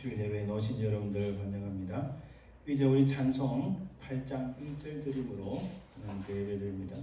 주일 예배에 오신 여러분들 환영합니다. 이제 우리 찬송 8장 1절 드림으로 하나님께 예배드립니다.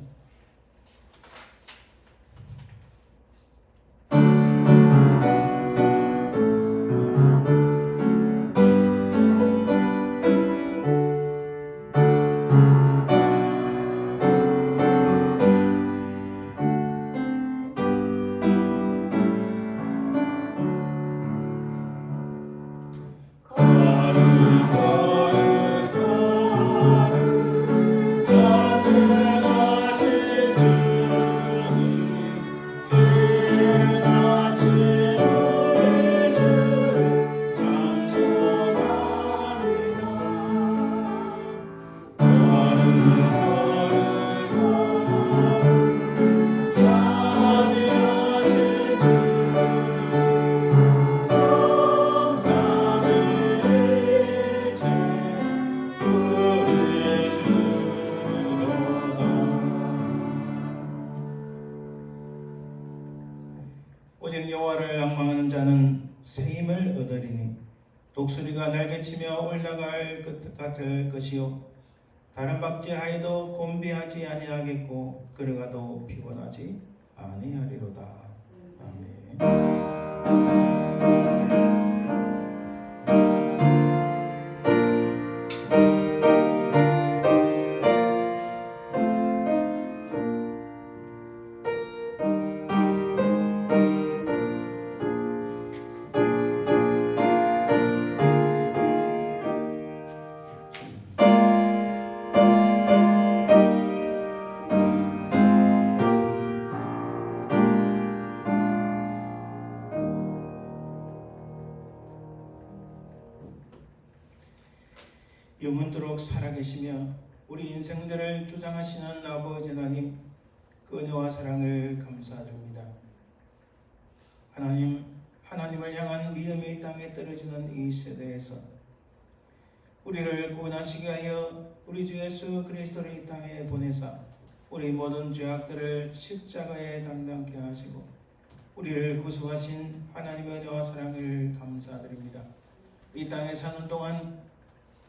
오직 여호와를 앙망하는 자는 새 힘을 얻으리니 독수리가 날개치며 올라갈 것 같을 것이요 다른 박제하여도 곤비하지 아니하겠고 걸어가도 피곤하지 아니하리로다. 아멘. 영원토록 살아계시며 우리 인생들을 주장하시는 아버지 하나님, 그 은혜와 사랑을 감사드립니다. 하나님을 향한 미움이 땅에 떨어지는 이 세대에서 우리를 구원하시게 하여 우리 주 예수 그리스도를 이 땅에 보내사 우리 모든 죄악들을 십자가에 담당케 하시고 우리를 구속하신 하나님의 은혜와 사랑을 감사드립니다. 이 땅에 사는 동안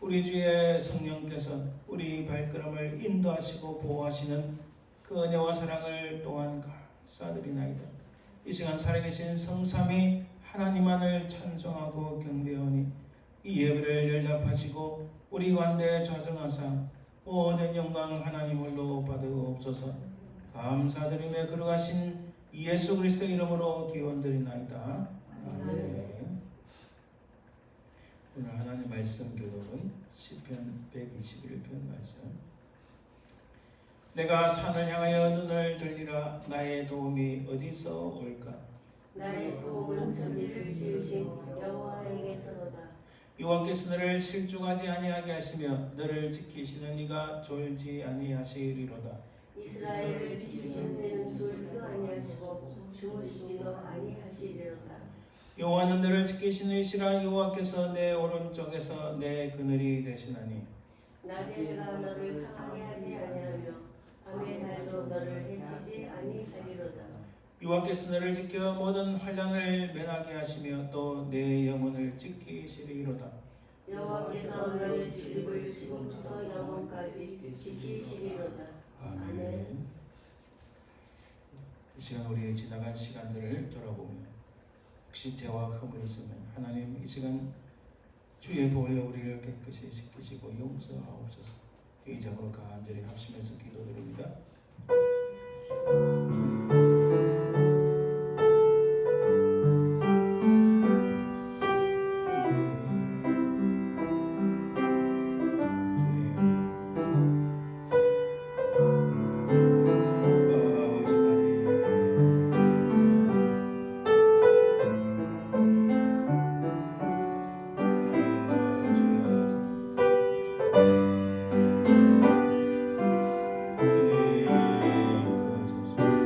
우리 주의 성령께서 우리 발걸음을 인도하시고 보호하시는 그 은혜와 사랑을 또한 감사드리나이다. 이 시간 살아계신 성삼위 하나님만을 찬송하고 경배하니 이 예배를 연락하시고 우리 가운데 좌정하사 모든 영광 하나님 홀로 받으옵소서. 감사드리며 걸어가신 예수 그리스도 이름으로 기원드리나이다. 아멘. 오늘 하나님 말씀 교독은 시편 121편 말씀. 내가 산을 향하여 눈을 들리라. 나의 도움이 어디서 올까? 나의 도움은 천지를 지으신 여호와에게서로다. 여호와께서 너를 실족하지 아니하게 하시며 너를 지키시는 이가 졸지 아니하시리로다. 이스라엘을 지키시는 이는 졸지도 아니하시고 주무시지도 아니하시리로다. 여호와는 너를 지키시는 이시라. 여호와께서 내 오른쪽에서 내 그늘이 되시나니 낮에 해가 너를 상하게 하지 아니하며 밤의 달도 너를 해치지 아니하리로다. 여호와께서 너를 지켜 모든 환난을 면하게 하시며 또 내 영혼을 지키시리로다. 여호와께서 너의 출입을 지금부터 영원까지 지키시리로다. 아멘. 이 시간 우리의 지나간 시간들을 돌아보며 혹시 죄와 허물이 있으면 하나님 이 시간 주의 보혈로 우리를 깨끗이 씻기시고 용서하옵소서. 의장으로 간절히 합심해서 기도드립니다. 주님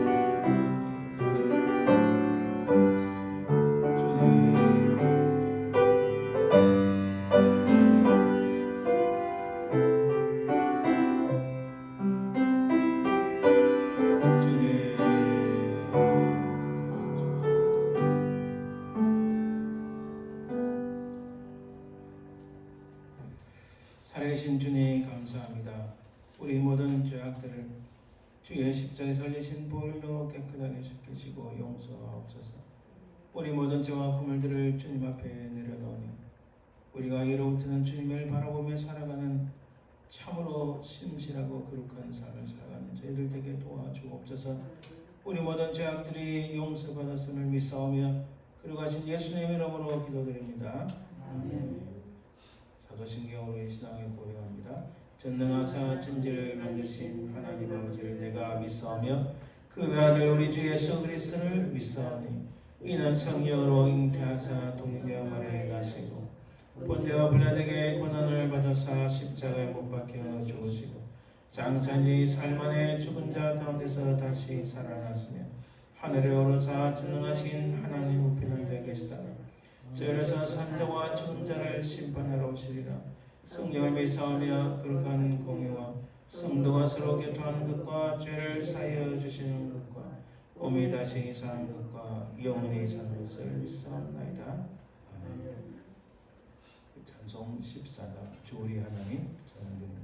살아계신 주님 감사합니다. 우리 모든 죄악들을 주의 십자가에 살리신 보혈로 깨끗하게 씻기시고 용서하옵소서. 우리 모든 죄와 허물들을 주님 앞에 내려놓으니 우리가 이로부터는 주님을 바라보며 살아가는 참으로 신실하고 거룩한 삶을 살아가는 저희들 되게 도와주옵소서. 우리 모든 죄악들이 용서받았음을 믿사오며 거룩하신 예수님의 이름으로 기도드립니다. 아멘. 사도신경 우리 신앙을 고백합니다. 전능하사 천지를 만드신 하나님 아버지를 내가 믿사오며 그 외아들 우리 주 예수 그리스도를 믿사오니 이는 성령으로 잉태하사 동일되어 마리아에 나시고 본대와 빌라에게 고난을 받아사 십자가에 못 박혀 죽으시고 장사지 살만에 죽은 자 가운데서 다시 살아났으며 하늘에 오르사 전능하신 하나님 우편한 자 계시다가 저에서 산자와 죽은 자를 심판하러 오시리라. 성령을 믿사오며 거룩한 공의와 성도가 서로 교통하는 것과 죄를 사하여 주시는 것과 몸이 다시 사는 것과 영원히 사는 것을 믿사옵나이다. 아멘. 찬송 14장 주 우리 하나님 찬양드립니다.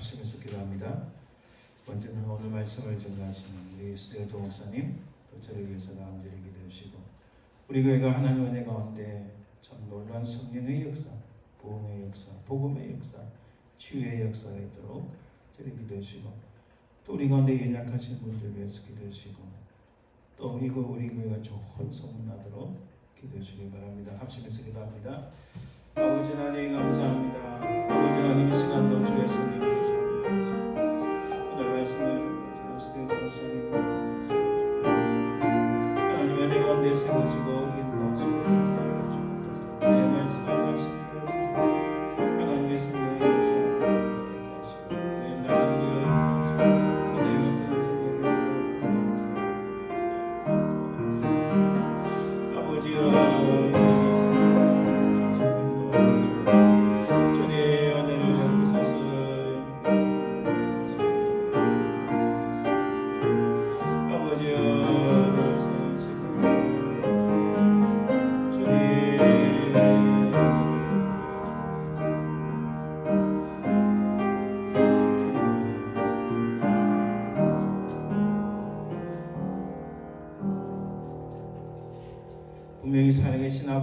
합심해서 기도합니다. 먼저는 오늘 말씀을 전가하시는 우리 수대도 목사님, 또 저를 위해서 간절히 기도해 주시고 우리 교회가 하나님 은혜 가운데 참 놀라운 성령의 역사, 보응의 역사, 복음의 역사, 치유의 역사가 있도록 저를 기도해 주시고 또 우리 가운데 연약하신 분들 위해서 기도해 주시고 또 이거 우리 교회가 좋은 소문나도록 기도해 주시기 바랍니다. 합심해서 기도합니다. 아버지 하나님 감사합니다. 아버지 하나님 이 시간도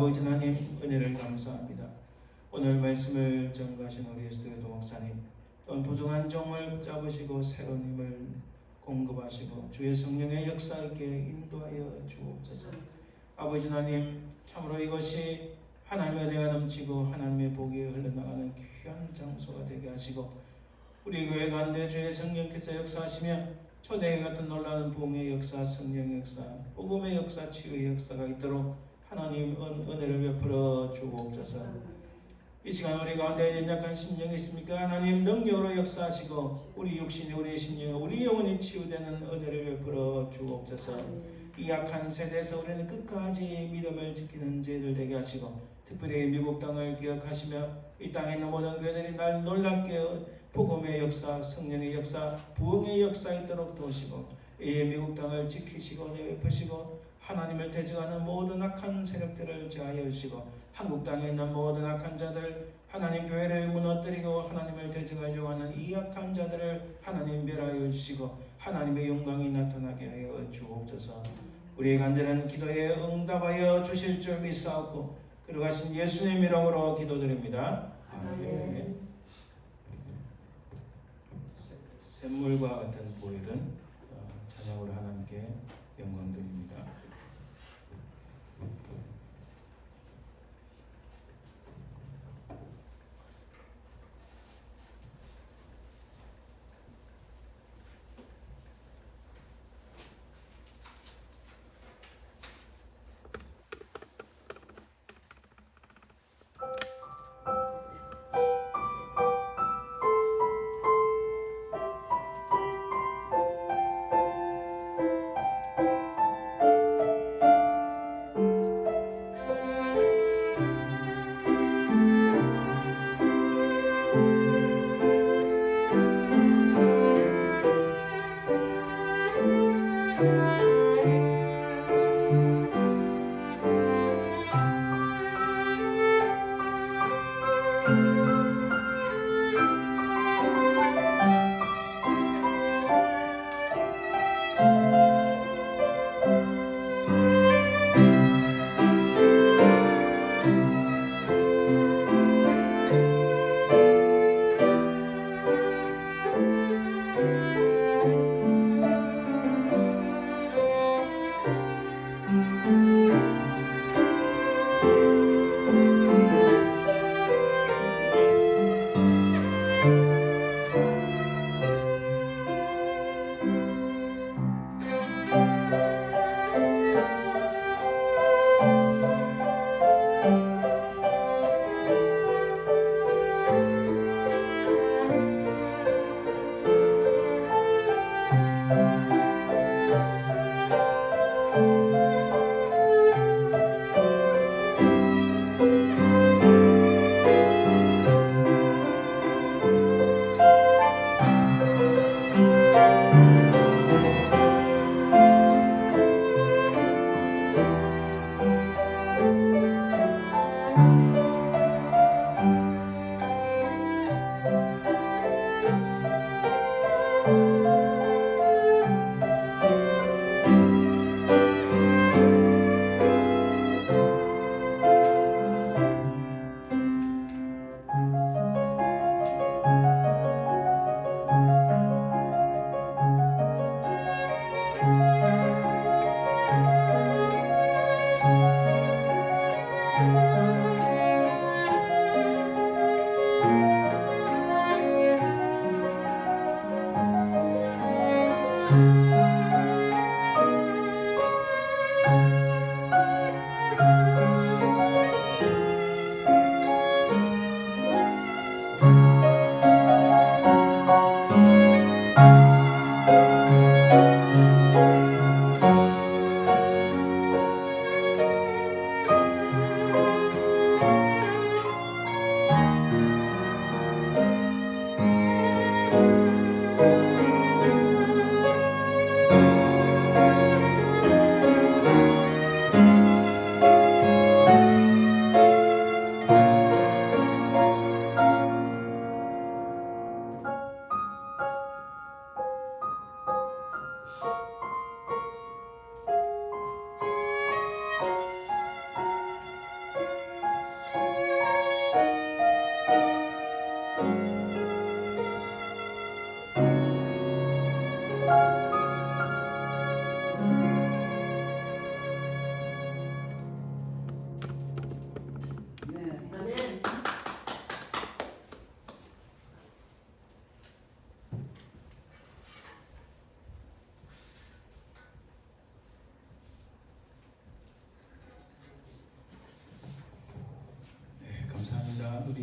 아버지 하나님 은혜를 감사합니다. 오늘 말씀을 전가하신 우리 에스더 목사님 또한 부족한 종을 붙잡으시고 새로운 힘을 공급하시고 주의 성령의 역사 있게 인도하여 주옵소서. 아버지 하나님 참으로 이것이 하나님의 은혜가 넘치고 하나님의 복이 흘러나가는 귀한 장소가 되게 하시고 우리 교회 가운데 주의 성령께서 역사하시며 초대교회 같은 놀라운 복음의 역사, 성령의 역사, 복음의 역사, 치유의 역사가 있도록 하나님 은혜를 베풀어 주옵소서. 이 시간 우리 가운데 연약한 심령이 있습니까? 하나님 능력으로 역사하시고 우리 육신이 우리 심령이 우리 영혼이 치유되는 은혜를 베풀어 주옵소서. 이 약한 세대에서 우리는 끝까지 믿음을 지키는 저희들 되게 하시고 특별히 미국 땅을 기억하시며 이 땅에 있는 모든 교회들이 날 놀랍게 복음의 역사, 성령의 역사, 부흥의 역사 있도록 도우시고 이 미국 땅을 지키시고 내베푸시고 하나님을 대적하는 모든 악한 세력들을 제하여 주시고 한국 땅에 있는 모든 악한 자들 하나님 교회를 무너뜨리고 하나님을 대적하려고 하는 이 악한 자들을 하나님 멸하여 주시고 하나님의 영광이 나타나게 하여 주옵소서. 우리의 간절한 기도에 응답하여 주실 줄 믿사옵고 그러가신 예수님 이름으로 기도드립니다. 아멘. 샘물과 같은 보혈은 찬양으로 하나님께 영광 드립니다.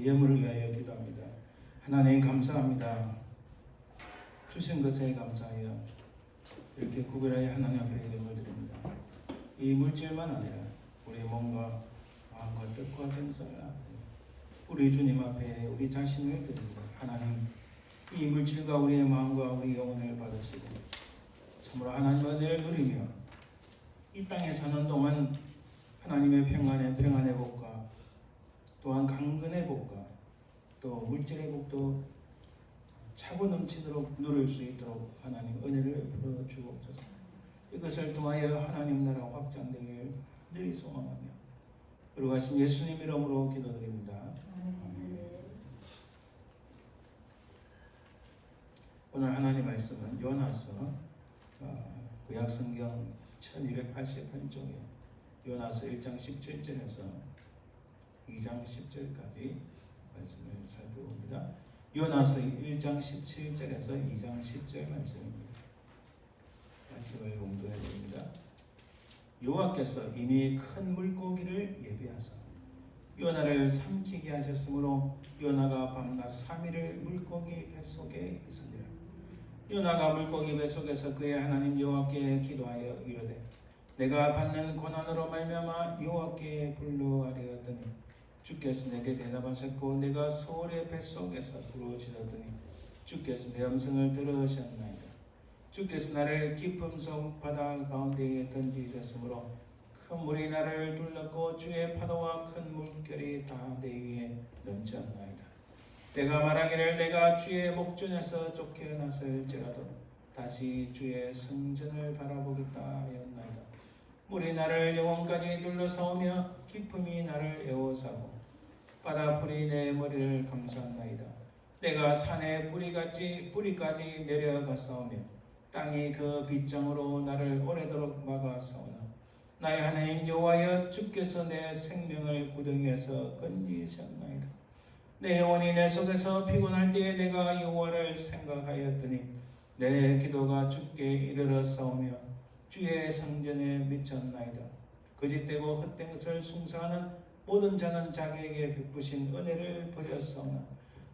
예물을 위하여 기도합니다. 하나님 감사합니다. 주신 것에 감사하여 이렇게 구별하여 하나님 앞에 예물 드립니다. 이 물질만 아니라 우리 몸과 마음과 뜻과 정성을 우리 주님 앞에 우리 자신을 드립니다. 하나님 이 물질과 우리의 마음과 우리 영혼을 받으시고 참으로 하나님의 은혜를 누리며 이 땅에 사는 동안 하나님의 평안의 복과 또한 강건의 복과 또 물질의 복도 차고 넘치도록 누릴 수 있도록 하나님 은혜를 베풀어 주옵소서. 이것을 통하여 하나님 나라 확장되길 늘 소망하며 거룩하신 예수님 이름으로 기도드립니다. 아멘. 오늘 하나님 말씀은 요나서 구약성경 1288쪽에 요나서 1장 17절에서 2장 10절까지 말씀을 살펴봅니다. 요나서 1장 17절에서 2장 10절 말씀입니다. 말씀을 공부해야 됩니다. 여호와께서 이미 큰 물고기를 예비하사 요나를 삼키게 하셨으므로 요나가 밤낮 3일을 물고기 뱃속에 있으니라. 요나가 물고기 뱃속에서 그의 하나님 여호와께 기도하여 이르되 내가 받는 고난으로 말미암아 여호와께 불러아뢰었더니 주께서 내게 대답하셨고 내가 소울의 뱃속에서 부르짖었더니 주께서 내 음성을 들으셨나이다. 주께서 나를 깊은 성 바다 가운데에 던지셨으므로 큰 물이 나를 둘렀고 주의 파도와 큰 물결이 다 내 위에 넘쳤나이다. 내가 말하기를 내가 주의 목전에서 쫓겨났을지라도 다시 주의 성전을 바라보겠다 하였나이다. 물이 나를 영혼까지 둘러싸오며 깊음이 나를 에워싸고 바다풀이 내 머리를 감쌌나이다. 내가 산의 뿌리까지 내려가사오며 땅이 그 빗장으로 나를 오래도록 막아싸우나 나의 하나님 여호와여 주께서 내 생명을 구덩이에서 건지셨나이다. 내 영혼이 내 속에서 피곤할 때에 내가 여호와를 생각하였더니 내 기도가 주께 이르러 싸우며 주의 성전에 미쳤나이다. 거짓되고 헛된 것을 숭상하는 모든 자는 자기에게 베푸신 은혜를 버렸사오나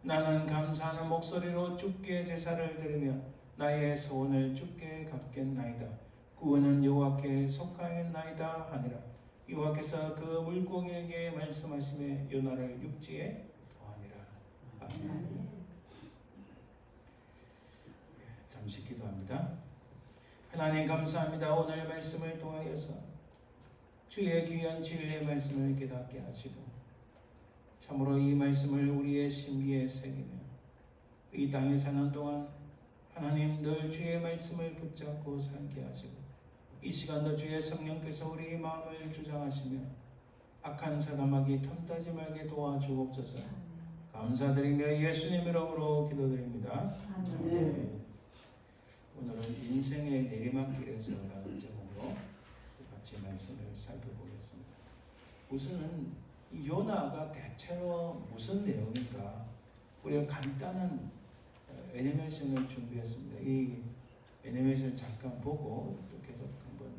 나는 감사하는 목소리로 주께 제사를 드리며 나의 소원을 주께 갚겠나이다. 구원은 여호와께 속하였나이다 하니라. 여호와께서 그 물고기에게 말씀하시며 요나를 육지에 도하니라. 아멘. 잠시 기도합니다. 하나님 감사합니다. 오늘 말씀을 통하여서 주의 귀한 진리의 말씀을 깨닫게 하시고 참으로 이 말씀을 우리의 심기에 새기며 이 땅에 사는 동안 하나님 늘 주의 말씀을 붙잡고 살게 하시고 이 시간도 주의 성령께서 우리의 마음을 주장하시며 악한 사람에게 틈타지 말게 도와주옵소서. 감사드리며 예수님 이름으로 기도드립니다. 네. 오늘은 인생의 내리막길에서라는 제목으로 같이 말씀을 살펴보겠습니다. 우선은 이 요나가 대체로 무슨 내용일까? 우리가 간단한 애니메이션을 준비했습니다. 이 애니메이션을 잠깐 보고 또 계속 한번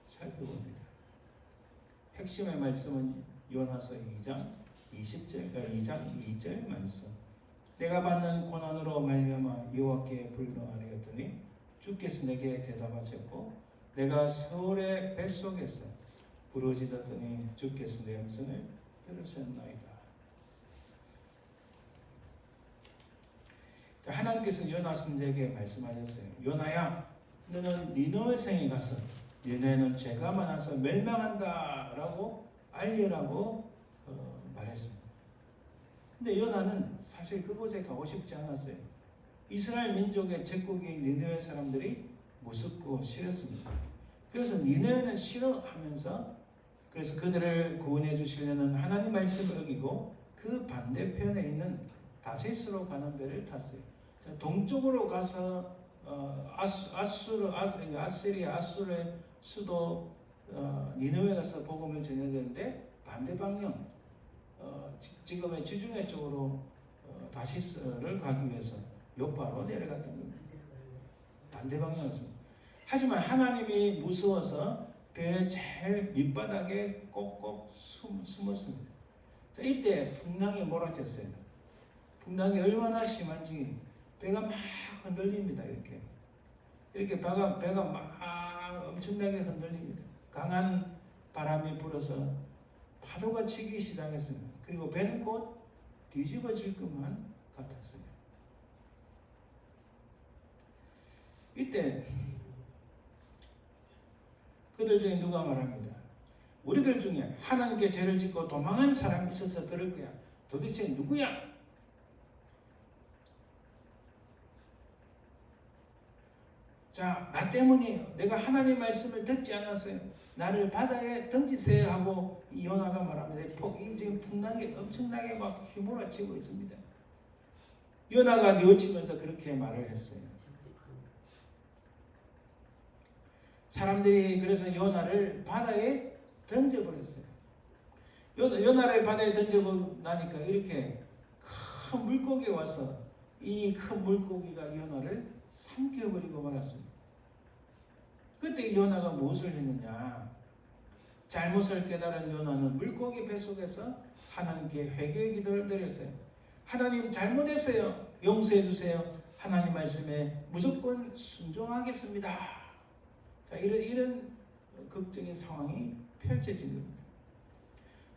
살펴봅니다. 핵심의 말씀은 요나서 2장 2절 말씀. 내가 받는 고난으로 말미암아 여호와께 불러아뢰었더니 주께서 내게 대답하셨고 내가 서울의 뱃속에서 부르짖었더니 주께서 내 음성을 들으셨나이다. 하나님께서 요나 선지자에게 말씀하셨어요. 요나야, 너는 니느웨 성에 가서 니느웨는 죄가 많아서 멸망한다라고 알리라고 말했습니다. 근데 요나는 사실 그곳에 가고 싶지 않았어요. 이스라엘 민족의 제국인 니느웨 사람들이 무섭고 싫었습니다. 그래서 니느웨는 싫어하면서 그래서 그들을 구원해 주시려는 하나님 말씀을 어기고 그 반대편에 있는 다시스로 가는 배를 탔어요. 동쪽으로 가서 아수르의 수도 니느웨 가서 복음을 전해야 되는데 반대 방향 지금의 지중해 쪽으로 다시스를 가기 위해서 요파로 내려갔던 겁니다. 반대 방향이었습니다. 하지만 하나님이 무서워서 배의 제일 밑바닥에 꼭꼭 숨었습니다. 자, 이때 풍랑이 몰아쳤어요. 풍랑이 얼마나 심한지 배가 막 흔들립니다. 이렇게 배가 막 엄청나게 흔들립니다. 강한 바람이 불어서 파도가 치기 시작했습니다. 그리고 배는 곧 뒤집어질 것만 같았어요. 이때 그들 중에 누가 말합니다. 우리들 중에 하나님께 죄를 짓고 도망한 사람이 있어서 그럴 거야. 도대체 누구야? 자, 나 때문이에요. 내가 하나님의 말씀을 듣지 않았어요. 나를 바다에 던지세요 하고 이 요나가 말합니다. 이 지금 풍랑이 엄청나게 막 휘몰아치고 있습니다. 요나가 뉘우치면서 그렇게 말을 했어요. 사람들이 그래서 요나를 바다에 던져버렸어요. 요나를 바다에 던져버리고 나니까 이렇게 큰 물고기가 와서 이 큰 물고기가 요나를 삼켜버리고 말았습니다. 그때 요나가 무엇을 했느냐? 잘못을 깨달은 요나는 물고기 뱃속에서 하나님께 회개의 기도를 드렸어요. 하나님 잘못했어요. 용서해 주세요. 하나님 말씀에 무조건 순종하겠습니다. 자, 이런 극적인 상황이 펼쳐진 겁니다.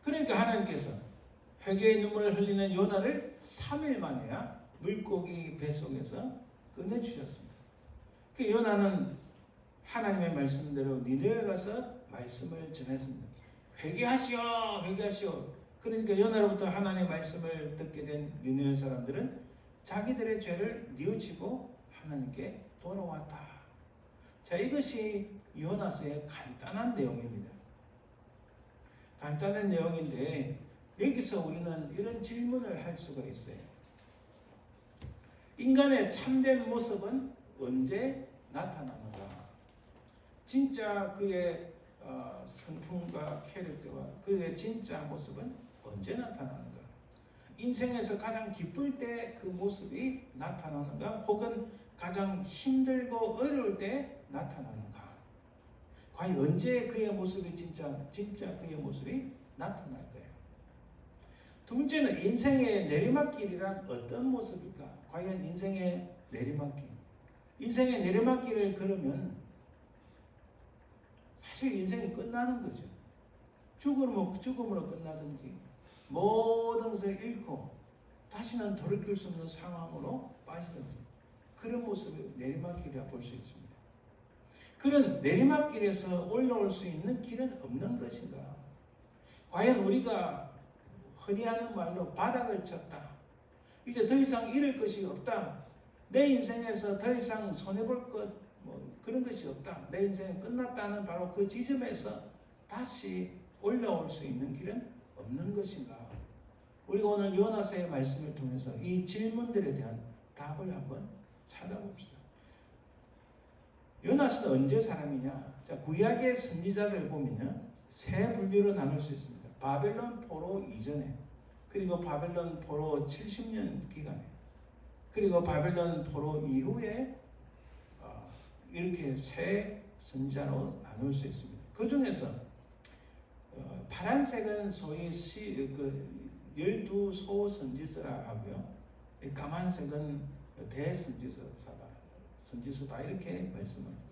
그러니까 하나님께서 회개의 눈물을 흘리는 요나를 3일 만에야 물고기 뱃속에서 꺼내주셨습니다. 그 요나는 하나님의 말씀대로 니느웨에 가서 말씀을 전했습니다. 회개하시오, 회개하시오. 그러니까 요나로부터 하나님의 말씀을 듣게 된 니느웨 사람들은 자기들의 죄를 뉘우치고 하나님께 돌아왔다. 자, 이것이 요나서의 간단한 내용입니다. 간단한 내용인데 여기서 우리는 이런 질문을 할 수가 있어요. 인간의 참된 모습은 언제 나타나는가? 진짜 그의 성품과 캐릭터와 그의 진짜 모습은 언제 나타나는가? 인생에서 가장 기쁠 때 그 모습이 나타나는가? 혹은 가장 힘들고 어려울 때 나타나는가? 과연 언제 그의 모습이 진짜 그의 모습이 나타날까요? 두 번째는 인생의 내리막길이란 어떤 모습일까? 과연 인생의 내리막길. 인생의 내리막길을 걸으면 사실 인생이 끝나는 거죠. 죽음으로 끝나든지 모든 것을 잃고 다시는 돌이킬 수 없는 상황으로 빠지든지 그런 모습을 내리막길이라 볼 수 있습니다. 그런 내리막길에서 올라올 수 있는 길은 없는 것인가? 과연 우리가 흔히 하는 말로 바닥을 쳤다. 이제 더 이상 잃을 것이 없다. 내 인생에서 더 이상 손해볼 것 그런 것이 없다. 내 인생은 끝났다는 바로 그 지점에서 다시 올라올 수 있는 길은 없는 것인가? 우리가 오늘 요나서의 말씀을 통해서 이 질문들에 대한 답을 한번 찾아봅시다. 요나서는 언제 사람이냐? 자, 구약의 선지자들 보면요, 세 분류로 나눌 수 있습니다. 바벨론 포로 이전에, 그리고 바벨론 포로 70년 기간에, 그리고 바벨론 포로 이후에 이렇게 세 선지자로 나눌 수 있습니다. 그 중에서 파란색은 소위 12소 선지서라 하고요. 까만색은 선지서다 이렇게 말씀합니다.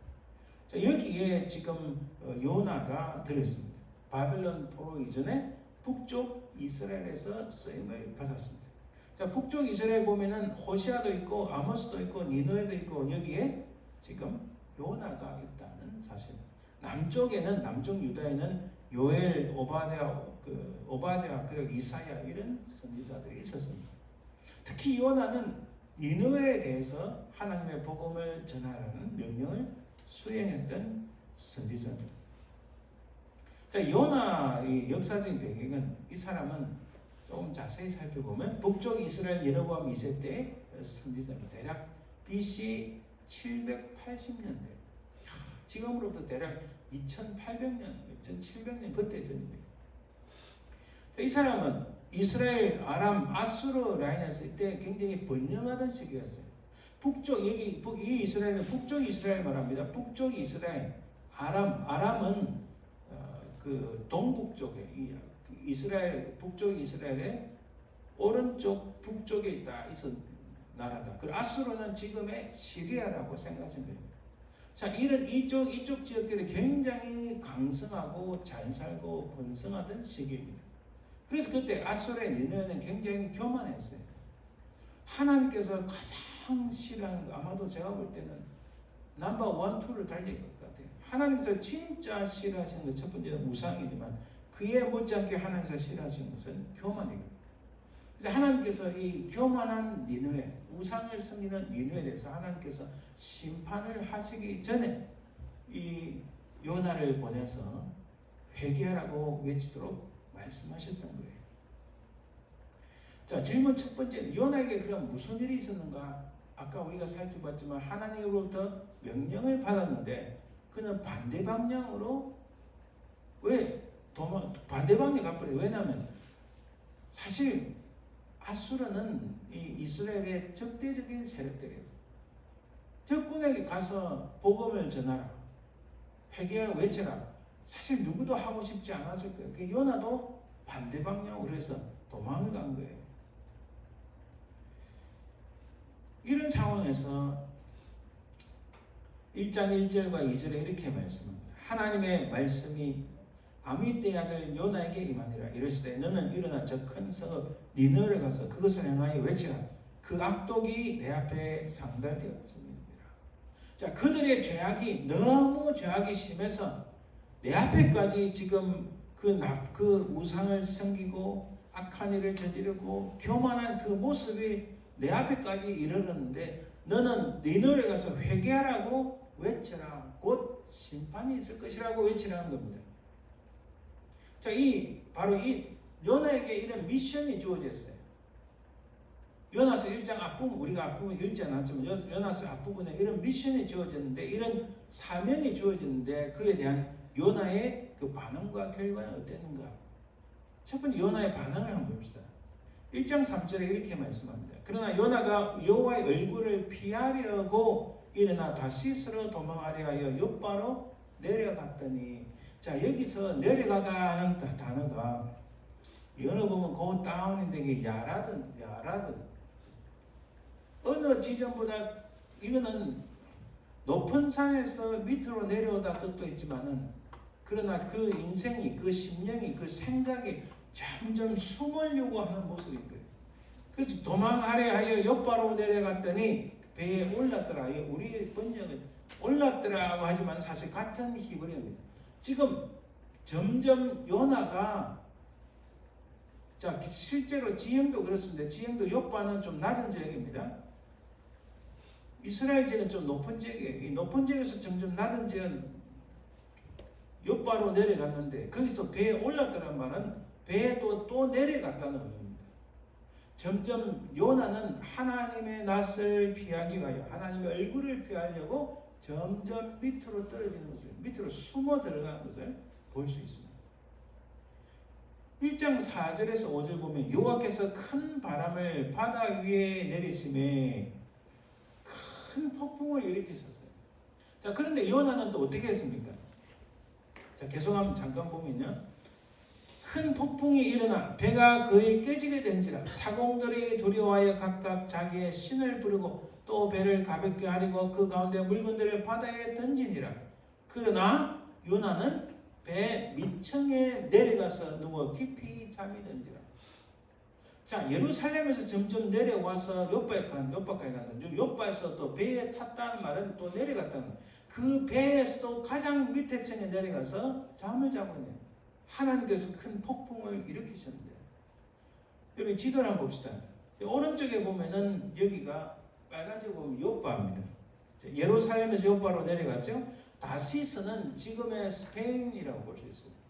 자, 여기에 지금 요나가 들었습니다. 바벨론 포로 이전에 북쪽 이스라엘에서 쓰임을 받았습니다. 자, 북쪽 이스라엘 보면은 호시아도 있고 아모스도 있고 니느웨도 있고 여기에 지금 요나가 있다는 사실. 남쪽 유다에는 요엘, 오바댜 그리고 이사야 이런 선지자들이 있었습니다. 특히 요나는 니느웨에 대해서 하나님의 복음을 전하라는 명령을 수행했던 선지자입니다. 자, 요나의 역사적인 배경은 이 사람은 조금 자세히 살펴보면 북쪽 이스라엘 여로보암 2세 때의 선지자입니다. 대략 BC 780년대. 지금으로부터 대략 2800년, 2700년 그때 전입니다. 이 사람은 이스라엘, 아람, 아수르 라인에서 이때 굉장히 번영하던 시기였어요. 이 이스라엘은 북쪽 이스라엘 말합니다. 북쪽 이스라엘, 아람은 그 동북쪽에 이스라엘 북쪽 이스라엘의 오른쪽 북쪽에 있다. 있었 나라다. 그 아수르는 지금의 시리아라고 생각하시면 됩니다. 자, 이런 이쪽 지역들이 굉장히 강성하고 잘 살고 번성하던 시기입니다. 그래서 그때 아수르의 니느웨는 굉장히 교만했어요. 하나님께서 가장 싫어하는 거 아마도 제가 볼 때는 넘버 1, 2를 달릴 것 같아요. 하나님께서 진짜 싫어하시는 것 첫 번째는 우상이지만 그에 못지않게 하나님께서 싫어하시는 것은 교만이거든요. 그래서 하나님께서 이 교만한 니느웨, 우상을 섬기는 니느웨에 대해서 하나님께서 심판을 하시기 전에 이 요나를 보내서 회개하라고 외치도록 말씀하셨던 거예요. 자, 질문 첫 번째, 요나에게 그럼 무슨 일이 있었는가? 아까 우리가 살펴봤지만 하나님으로부터 명령을 받았는데 그는 반대 방향으로 반대 방향에 가버려요. 왜냐하면 사실 아수르는 이 이스라엘의 적대적인 세력들이었어요. 적군에게 가서 복음을 전하라, 회개하라, 외쳐라. 사실 누구도 하고 싶지 않았을 거예요. 그 요나도 반대 방향으로 해서 도망을 간 거예요. 이런 상황에서 1장 1절과 2절에 이렇게 말씀합니다. 하나님의 말씀이 아미떼의 아들 요나에게 임하니라. 이르시되 너는 일어나 저 큰 성읍 니느웨를 가서 그것을 향하여 외치라. 그 악독이 내 앞에 상달되었습니다. 자, 그들의 죄악이 너무 죄악이 심해서 내 앞에까지 지금 그 우상을 섬기고 악한 일을 저지르고 교만한 그 모습이 내 앞에까지 이르렀는데 너는 니느웨에 가서 회개하라고 외쳐라. 곧 심판이 있을 것이라고 외치라는 겁니다. 자, 바로 이 요나에게 이런 미션이 주어졌어요. 요나서 1장 앞부분, 우리가 앞부분 읽지 않았지만 요나서 앞부분에 이런 미션이 주어졌는데, 이런 사명이 주어졌는데 그에 대한 요나의 그 반응과 결과는 어땠는가? 첫 번째 요나의 반응을 한번 봅시다. 1장 3절에 이렇게 말씀합니다. 그러나 요나가 여호와의 얼굴을 피하려고 일어나 다시스로 도망하려 하여 욥바로 내려갔더니, 자, 여기서 내려가다 하는 단어가 영어 보면 고 다운인데 이게 야라든 어느 지점보다 이거는 높은 산에서 밑으로 내려오다 뜻도 있지만은, 그러나 그 인생이, 그 심령이, 그 생각이 점점 숨으려고 하는 모습인 거예요. 그래서 도망하려 하여 욥바로 내려갔더니 배에 올랐더라. 우리 번역은 올랐더라고 하지만 사실 같은 히브리어입니다. 지금 점점 요나가, 자, 실제로 지형도 그렇습니다. 지형도 욥바는 좀 낮은 지역입니다. 이스라엘 지역은 좀 높은 지역이에요. 이 높은 지역에서 점점 낮은 지역은 욥바로 내려갔는데, 거기서 배에 올랐더란 말은 배에 또 내려갔다는 의미입니다. 점점 요나는 하나님의 낯을 피하기 위하여, 하나님의 얼굴을 피하려고 점점 밑으로 떨어지는 것을, 밑으로 숨어 들어가는 것을 볼 수 있습니다. 1장 4절에서 5절 보면 여호와께서 큰 바람을 바다 위에 내리심에 큰 폭풍을 일으키셨어요. 자, 그런데 요나는 또 어떻게 했습니까? 자, 계속 한번 잠깐 보면요. 큰 폭풍이 일어나 배가 거의 깨지게 된지라 사공들이 두려워하여 각각 자기의 신을 부르고 또 배를 가볍게 하리고 그 가운데 물건들을 바다에 던지니라. 그러나 요나는 배 밑층에 내려가서 누워 깊이 잠이 든지라. 자, 예루살렘에서 점점 내려와서 욥바까지 갔는데, 욥바에서 또 배에 탔다는 말은 또 내려갔다는, 그 배에서도 가장 밑에 층에 내려가서 잠을 자고 있네요. 하나님께서 큰 폭풍을 일으키셨는데, 여기 지도를 한번 봅시다. 오른쪽에 보면은 여기가 빨간색 보면 욥바입니다. 예루살렘에서 욥바로 내려갔죠. 다시스는 지금의 스페인이라고 볼 수 있습니다.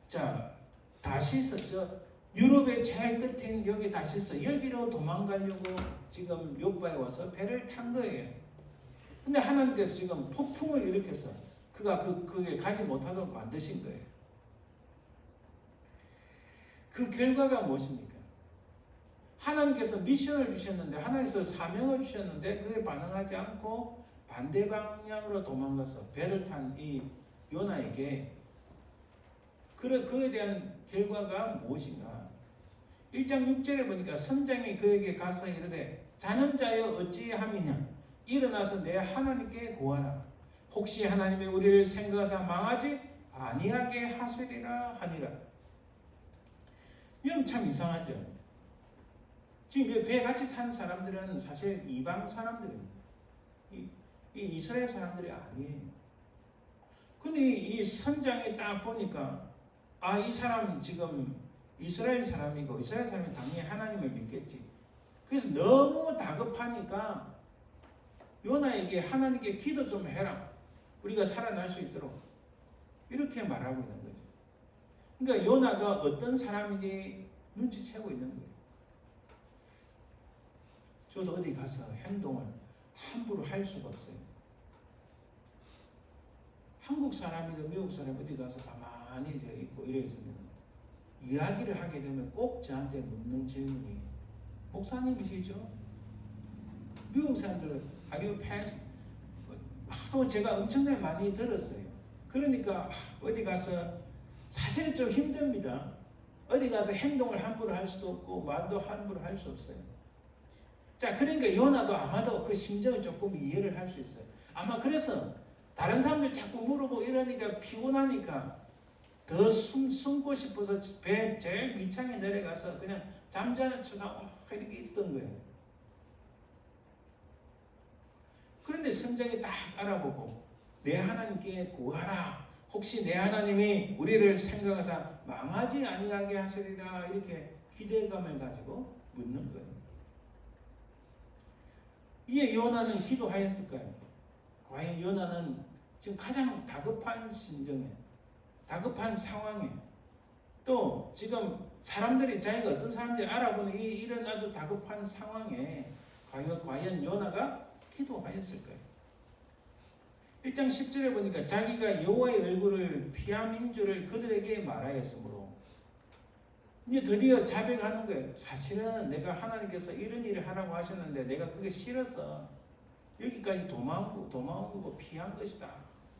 자, 다시스, 유럽의 제일 끝인 여기 다시스, 여기로 도망가려고 지금 욥바에 와서 배를 탄 거예요. 근데 하나님께서 지금 폭풍을 일으켜서 그게 가지 못하도록 만드신 거예요. 그 결과가 무엇입니까? 하나님께서 미션을 주셨는데, 하나님께서 사명을 주셨는데 그에 반응하지 않고 반대 방향으로 도망가서 배를 탄 이 요나에게 그에 대한 결과가 무엇인가? 1장 6절에 보니까 선장이 그에게 가서 이르되 자는 자여 어찌함이냐 일어나서 내 하나님께 구하라. 혹시 하나님이 우리를 생각하사 망하지 아니하게 하시리라 하니라. 이건 참 이상하죠. 지금 배 같이 사는 사람들은 사실 이방 사람들입니다. 이 이스라엘 사람들이 아니에요. 근데 이 선장이 딱 보니까 이 사람 지금 이스라엘 사람이고 이스라엘 사람이 당연히 하나님을 믿겠지. 그래서 너무 다급하니까 요나에게 하나님께 기도 좀 해라. 우리가 살아날 수 있도록. 이렇게 말하고 있는 거죠. 그러니까 요나가 어떤 사람인지 눈치채고 있는 거예요. 저도 어디 가서 행동을 함부로 할 수가 없어요. 한국 사람이든 미국 사람 어디 가서 가만히 있고 이래 있으면 이야기를 하게 되면 꼭 저한테 묻는 질문이 목사님이시죠? 미국 사람들은 Are you pastor? 하도 제가 엄청나게 많이 들었어요. 그러니까 어디 가서 사실 좀 힘듭니다. 어디 가서 행동을 함부로 할 수도 없고 말도 함부로 할 수 없어요. 자, 그러니까 요나도 아마도 그 심정을 조금 이해를 할 수 있어요. 아마 그래서 다른 사람들 자꾸 물어보고 이러니까 피곤하니까 더 숨고 싶어서 배 제일 밑창에 내려가서 그냥 잠자는 척하고 이렇게 있었던 거예요. 그런데 선장이 딱 알아보고 내 하나님께 구하라. 혹시 내 하나님이 우리를 생각하사 망하지 아니하게 하시리라 이렇게 기대감을 가지고 묻는 거예요. 이에 요나는 기도하였을까요? 과연 요나는 지금 가장 다급한 심정에 다급한 상황에 또 지금 사람들이 자기가 어떤 사람들이 알아보는 이런 아주 다급한 상황에 과연 요나가 기도하였을까요? 1장 10절에 보니까 자기가 여호와의 얼굴을 피함인 줄을 그들에게 말하였으므로 이제 드디어 자백하는 거예요. 사실은 내가 하나님께서 이런 일을 하라고 하셨는데 내가 그게 싫어서 여기까지 도망오고 피한 것이다.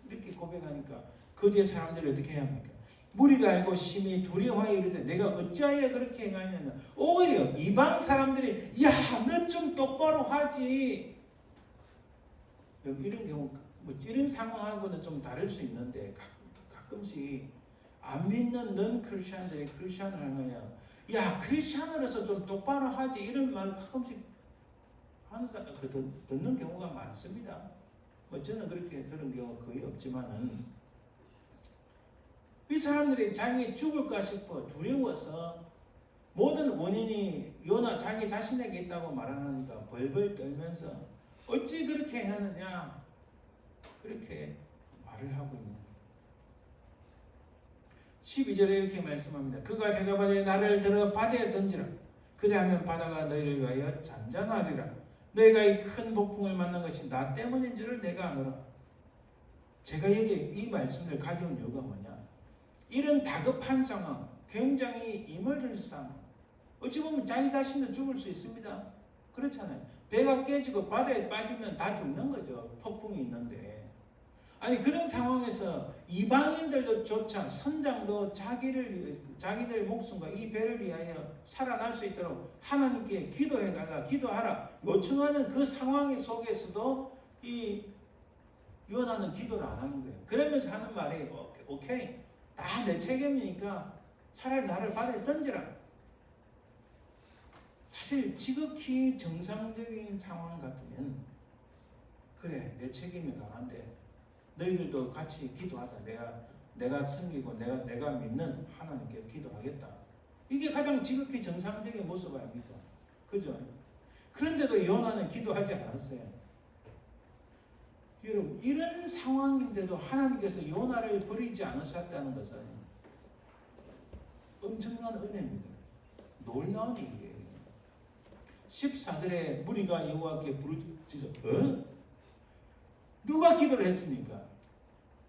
이렇게 고백하니까 그 뒤에 사람들이 어떻게 해야 합니까? 무리가 알고 심히 두려워하여 이르되 내가 어찌하여 그렇게 행하느냐. 오히려 이방 사람들이 야, 너 좀 똑바로 하지. 이런 경우 이런 상황하고는 좀 다를 수 있는데 가끔씩 안 믿는 넌 크리스천들이 크리스천을 하느냐. 야, 크리스천으로서 좀 똑바로 하지. 이런 말을 가끔씩 하는 사람 듣는 경우가 많습니다. 저는 그렇게 들은 경우가 거의 없지만은 이 사람들이 자기 죽을까 싶어 두려워서 모든 원인이 요나 자기 자신에게 있다고 말하니까 벌벌 떨면서 어찌 그렇게 하느냐 그렇게 말을 하고 있는 거예요. 12절에 이렇게 말씀합니다. 그가 대답하되 나를 들어 바다에 던지라. 그래하면 바다가 너희를 위하여 잔잔하리라. 너희가 이 큰 폭풍을 만난 것이 나 때문인 줄을 내가 아노라. 제가 여기 이 말씀을 가져온 이유가 뭐냐. 이런 다급한 상황, 굉장히 이머전시 상황. 어찌 보면 자기 자신도 죽을 수 있습니다. 그렇잖아요. 배가 깨지고 바다에 빠지면 다 죽는 거죠. 폭풍이 있는데. 아니 그런 상황에서 이방인들도 조차 선장도 자기들 목숨과 이 배를 위하여 살아날 수 있도록 하나님께 기도해달라, 기도하라 요청하는 그 상황 속에서도 이 요나는 기도를 안 하는 거예요. 그러면서 하는 말이 오케이 다 내 책임이니까 차라리 나를 바다에 던지라. 사실 지극히 정상적인 상황 같으면 그래 내 책임이 강한데 너희들도 같이 기도하자. 내가 섬기고 내가 믿는 하나님께 기도하겠다. 이게 가장 지극히 정상적인 모습 아닙니까? 그죠? 그런데도 요나는 기도하지 않았어요. 여러분 이런 상황인데도 하나님께서 요나를 버리지 않으셨다는 것은 엄청난 은혜입니다. 놀라운 일이에요. 14절에 무리가 여호와께 부르짖어 누가 기도를 했습니까?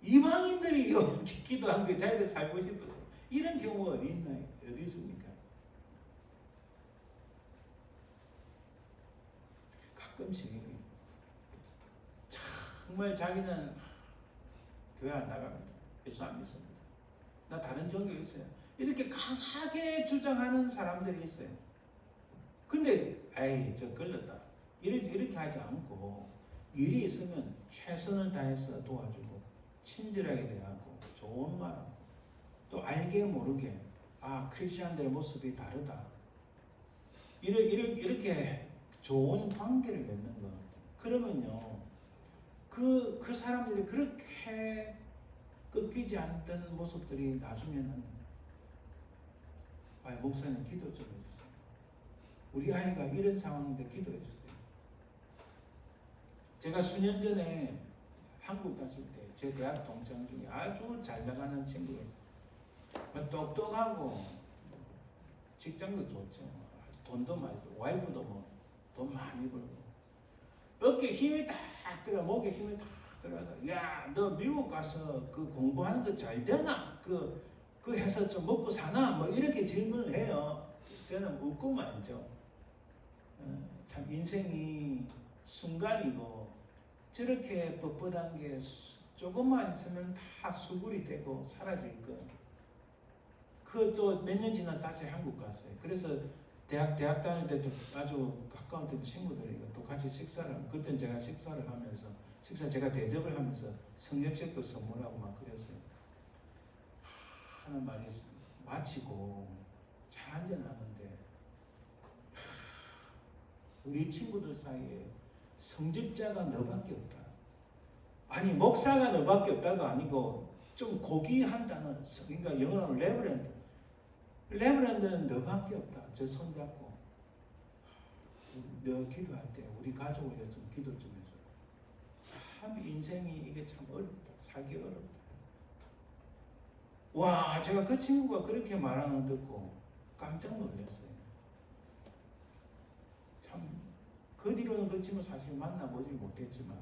이방인들이 이렇게 기도한 거예요. 자기들 살고 싶어서. 이런 경우가 어디 있나요? 어디 있습니까? 가끔씩 정말 자기는 교회 안 나갑니다. 예수 안 믿습니다. 나 다른 종교 있어요. 이렇게 강하게 주장하는 사람들이 있어요. 근데 에이 저 걸렸다. 이렇게 하지 않고 일이 있으면 최선을 다해서 도와주고 친절하게 대하고 좋은 말하고 또 알게 모르게 크리스천들의 모습이 다르다. 이렇게 좋은 관계를 맺는 거. 그러면요 그 사람들이 그렇게 꺾이지 않던 모습들이 나중에는 목사님 기도 좀 해주세요. 우리 아이가 이런 상황인데 기도해 주세요. 제가 수년 전에 한국 갔을 때 제 대학 동창 중에 아주 잘 나가는 친구가 있어요. 똑똑하고 직장도 좋죠. 돈도 많이 벌고 와이프도 뭐 돈 많이 벌고 어깨에 힘이 딱 들어 목에 힘이 딱 들어서 야 너 미국 가서 그 공부하는 거 잘 되나? 그 해서 좀 먹고 사나? 뭐 이렇게 질문을 해요. 저는 웃고 말죠. 참 인생이 순간이고 저렇게 뻣뻣한 게 조금만 있으면 다 수굴이 되고 사라질 거. 그것도 몇 년 지나 다시 한국 갔어요. 그래서 대학 다닐 때도 아주 가까운 친구들이 또 같이 식사를 하면 그때는 제가 식사를 하면서 제가 대접을 하면서 성경책도 선물하고 막 그랬어요. 하는 말이 마치고 차 한잔 하는데 우리 친구들 사이에 성직자가 너밖에 없다. 아니 목사가 너밖에 없다도 아니고 좀 고귀한다는 그러니까 영어로 레브런드는 너밖에 없다. 저 손잡고 너 기도할 때 우리 가족을 위해서 좀 기도 좀 해줘. 참 인생이 이게 참 어렵다. 살기 어렵다. 와 제가 그 친구가 그렇게 말하는 거 듣고 깜짝 놀랐어요. 참 그 뒤로는 그 친구 사실 만나보지 못했지만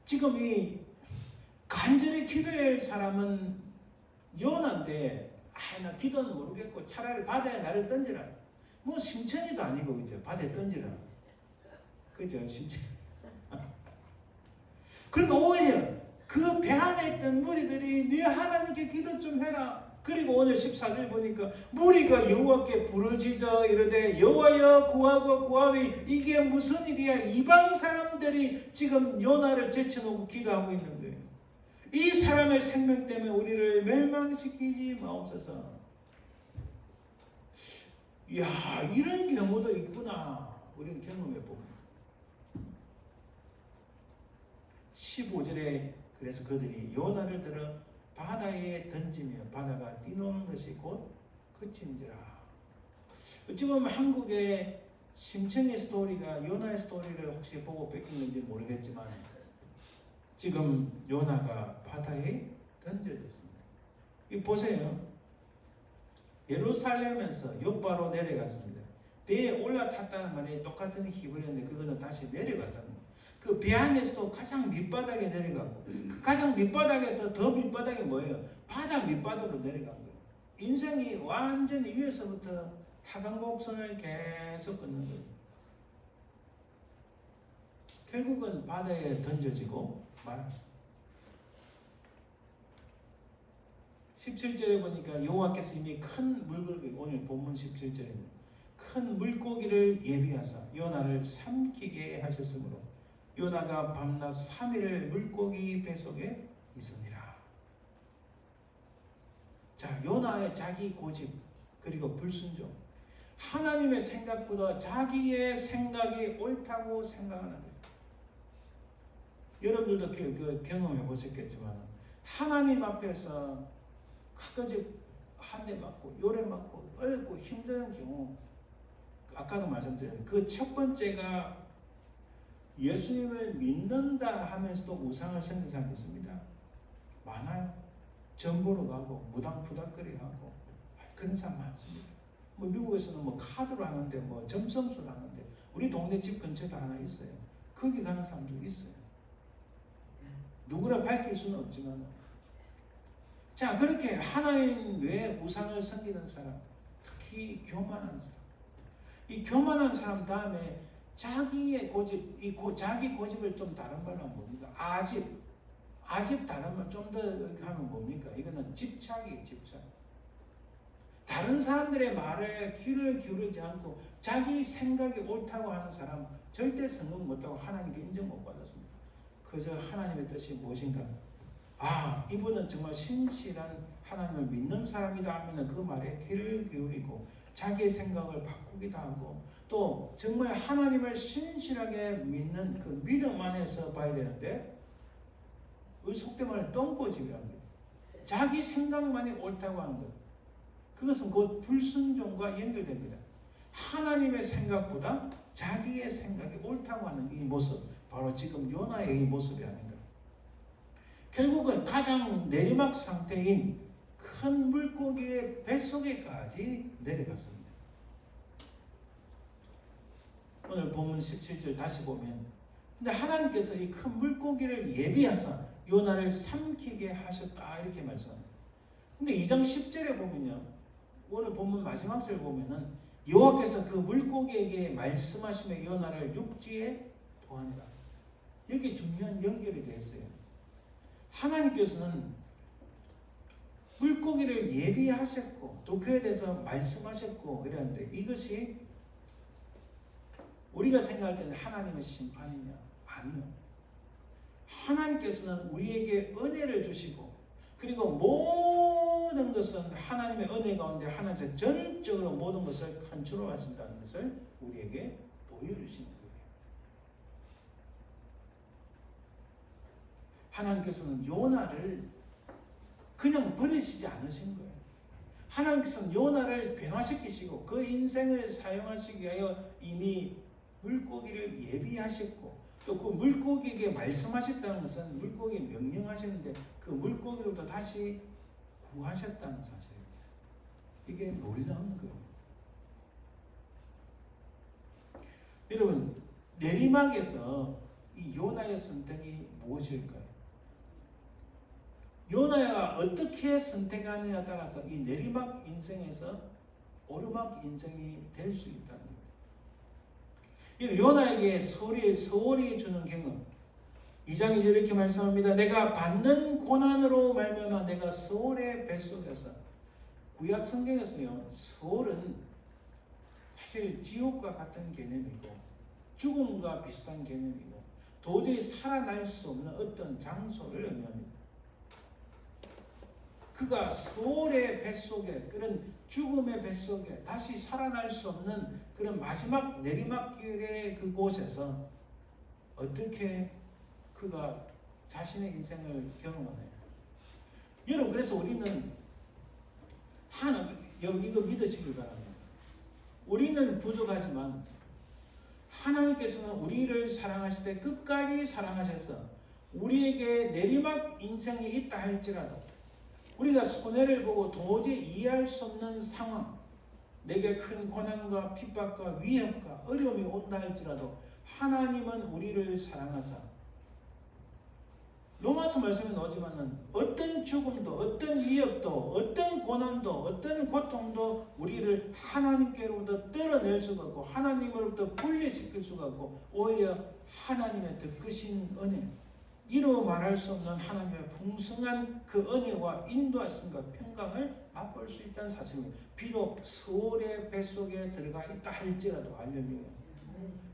지금 이 간절히 기도해야 할 사람은 요나인데 나 기도는 모르겠고 차라리 바다에 나를 던지라. 뭐 심천이도 아니고 그죠? 바다에 던지라. 그죠? 심천. 그러니까 오히려 그 배 안에 있던 무리들이 네 하나님께 기도 좀 해라. 그리고 오늘 14절 보니까 무리가 여호와께 부르짖어 이르되 여호와여 구하오니 이게 무슨 일이야? 이방 사람들이 지금 요나를 제쳐놓고 기도하고 있는 거예요. 이 사람의 생명 때문에 우리를 멸망시키지 마옵소서. 이야 이런 경우도 있구나. 우리는 경험해보고 15절에 그래서 그들이 요나를 들어 바다에 던지며 바다가 뛰노는 것이 곧 그친지라. 어찌 보면 한국의 심청의 스토리가 요나의 스토리를 혹시 보고 뺏겼는지 모르겠지만 지금 요나가 바다에 던져졌습니다. 이 보세요. 예루살렘에서 요바로 내려갔습니다. 배에 올라탔다는 말이 똑같은 히브리어인데 그거는 다시 내려갔다는 거예요. 그 배 안에서도 가장 밑바닥에 내려가고 그 가장 밑바닥에서 더 밑바닥이 뭐예요? 바다 밑바닥으로 내려간 거예요. 인생이 완전히 위에서부터 하강 곡선을 계속 걷는 거예요. 결국은 바다에 던져지고 말았습니다. 17절에 보니까 여호와께서 이미 큰 물고기, 오늘 본문 17절입니다. 큰 물고기를 예비하사 요나를 삼키게 하셨으므로 요나가 밤낮 3일을 물고기 뱃속에 있으니라. 자, 요나의 자기 고집 그리고 불순종, 하나님의 생각보다 자기의 생각이 옳다고 생각하는 거예요. 여러분들도 경험해 보셨겠지만 하나님 앞에서 가끔씩 한 대 맞고 요래 맞고 어렵고 힘든 경우, 아까도 말씀드렸는데 그 첫 번째가 예수님을 믿는다 하면서도 우상을 섬기는 사람이 있습니다. 많아요. 전보로 가고 무당푸닥거리 하고 그런 사람 많습니다. 뭐 미국에서는 뭐 카드로 하는데 뭐 점성술 하는데 우리 동네 집 근처도 하나 있어요. 거기 가는 사람도 있어요. 누구라 밝힐 수는 없지만 자 그렇게 하나님 외에 우상을 섬기는 사람, 특히 교만한 사람, 이 교만한 사람 다음에 자기의 고집, 자기 고집을 좀 다른 말로 하면 뭡니까? 아집 다른 말 좀 더 하면 뭡니까? 이거는 집착이에요, 집착. 다른 사람들의 말에 귀를 기울이지 않고 자기 생각이 옳다고 하는 사람 절대 성공 못하고 하나님께 인정 못 받았습니다. 그저 하나님의 뜻이 무엇인가? 아, 이분은 정말 신실한 하나님을 믿는 사람이다 하면 그 말에 귀를 기울이고 자기의 생각을 바꾸기도 하고 또 정말 하나님을 신실하게 믿는 그 믿음 안에서 봐야 되는데 속된 말로 똥꼬집이라는 거예요. 자기 생각만이 옳다고 하는 것. 그것은 곧 불순종과 연결됩니다. 하나님의 생각보다 자기의 생각이 옳다고 하는 이 모습, 바로 지금 요나의 이 모습이 아닌가. 결국은 가장 내리막 상태인 큰 물고기의 뱃속에까지 내려갔습니다. 오늘 본문 17절 다시 보면 근데 하나님께서 이 큰 물고기를 예비하사 요나를 삼키게 하셨다 이렇게 말씀합니다. 근데 2장 10절에 보면요, 오늘 본문 마지막 절 보면은 여호와께서 그 물고기에게 말씀하시며 요나를 육지에 도하니라. 여기 중요한 연결이 되어 있어요. 하나님께서는 물고기를 예비하셨고 또 그에 대해서 말씀하셨고 이랬는데 이것이 우리가 생각할 때는 하나님의 심판이냐? 아니요. 하나님께서는 우리에게 은혜를 주시고 그리고 모든 것은 하나님의 은혜 가운데 하나님께서 전적으로 모든 것을 컨트롤하신다는 것을 우리에게 보여주시는 거예요. 하나님께서는 요나를 그냥 버리시지 않으신 거예요. 하나님께서는 요나를 변화시키시고 그 인생을 사용하시기 위하여 이미 물고기를 예비하셨고 또 그 물고기에게 말씀하셨다는 것은 물고기에 명령하셨는데 그 물고기로부터 다시 구하셨다는 사실입니다. 이게 놀라운 거예요. 여러분, 내리막에서 이 요나의 선택이 무엇일까요? 요나가 어떻게 선택하느냐에 따라서 이 내리막 인생에서 오르막 인생이 될 수 있다는 거예요. 요나에게 소홀히 주는 경험. 2장 2절 이렇게 말씀합니다. 내가 받는 고난으로 말미암아 내가 소홀의 뱃속에서. 구약 성경에서요, 소홀은 사실 지옥과 같은 개념이고 죽음과 비슷한 개념이고 도저히 살아날 수 없는 어떤 장소를 의미합니다. 그가 소홀의 뱃속에 그런 죽음의 뱃속에 다시 살아날 수 없는 그런 마지막 내리막길의 그곳에서 어떻게 그가 자신의 인생을 경험하나요? 여러분, 그래서 우리는 이거 믿으시길 바랍니다. 우리는 부족하지만 하나님께서는 우리를 사랑하실 때 끝까지 사랑하셔서 우리에게 내리막 인생이 있다 할지라도 우리가 손해를 보고 도저히 이해할 수 없는 상황, 내게 큰 고난과 핍박과 위협과 어려움이 온다 할지라도 하나님은 우리를 사랑하사 로마서 말씀에 나오지만은 어떤 죽음도 어떤 위협도 어떤 고난도 어떤 고통도 우리를 하나님께로부터 떨어낼 수가 없고 하나님으로부터 분리시킬 수가 없고 오히려 하나님의 더 크신 은혜, 이로 말할 수 없는 하나님의 풍성한 그 은혜와 인도하심과 평강을 맛볼 수 있다는 사실입니다. 비록 소홀의 뱃속에 들어가 있다 할지라도 알려줘요.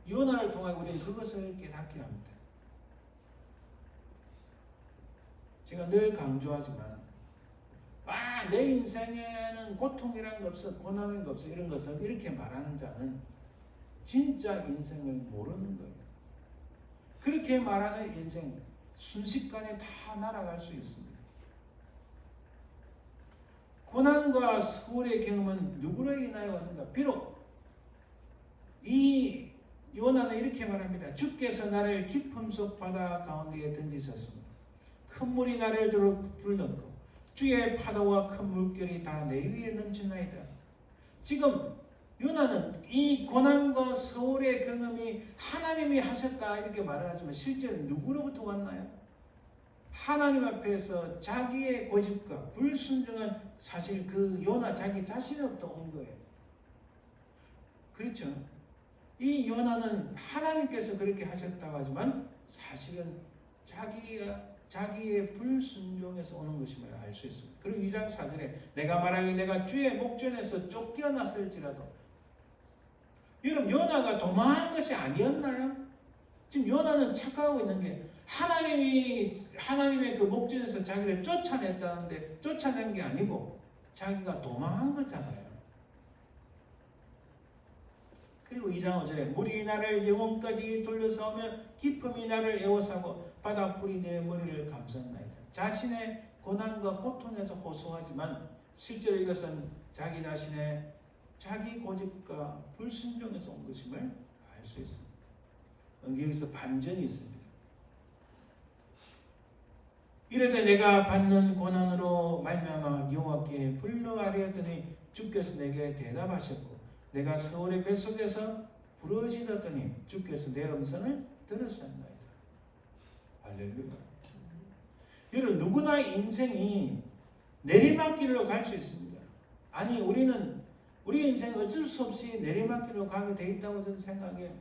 요나를 통해 우리는 그것을 깨닫게 합니다. 제가 늘 강조하지만 내 인생에는 고통이란 거 없어, 고난이란 거 없어, 이런 것은 이렇게 말하는 자는 진짜 인생을 모르는 거예요. 그렇게 말하는 인생 순식간에 다 날아갈 수 있습니다. 고난과 소홀의 경험은 누구로 인하여 왔는가? 비록 이 요나는 이렇게 말합니다. 주께서 나를 깊음 속 바다 가운데에 던지셨습니다. 큰 물이 나를 둘렀고 주의 파도와 큰 물결이 다 내 위에 넘치나이다. 지금 요나는 이 고난과 소홀의 경험이 하나님이 하셨다 이렇게 말을 하지만 실제로 누구로부터 왔나요? 하나님 앞에서 자기의 고집과 불순종한 사실 그 요나 자기 자신으로부터 온 거예요. 그렇죠? 이 요나는 하나님께서 그렇게 하셨다고 하지만 사실은 자기가 자기의 불순종에서 오는 것임을 알 수 있습니다. 그리고 2장 4절에 내가 말하길 내가 주의 목전에서 쫓겨났을지라도, 여러분 요나가 도망한 것이 아니었나요? 지금 요나는 착각하고 있는 게 하나님의 그 목전에서 자기를 쫓아냈다는데 쫓아낸 게 아니고 자기가 도망한 거잖아요. 그리고 2장 5절에 물이 나를 영혼까지 돌려싸우며 기품이 나를 에워싸고 바다불이 내 머리를 감쌌나이다. 자신의 고난과 고통에서 호소하지만 실제로 이것은 자기 자신의 자기 고집과 불순종에서 온 것임을 알 수 있습니다. 여기서 반전이 있습니다. 이르되 내가 받는 고난으로 말미암아 여호와께 불러아뢰었더니 주께서 내게 대답하셨고 내가 서울의 뱃속에서 부르짖었더니 주께서 내 음성을 들으셨나이다. 할렐루야. 여러분 누구나 인생이 내리막길로 갈 수 있습니다. 아니 우리 인생 어쩔 수 없이 내리막길로 가게 돼 있다고 저는 생각해요.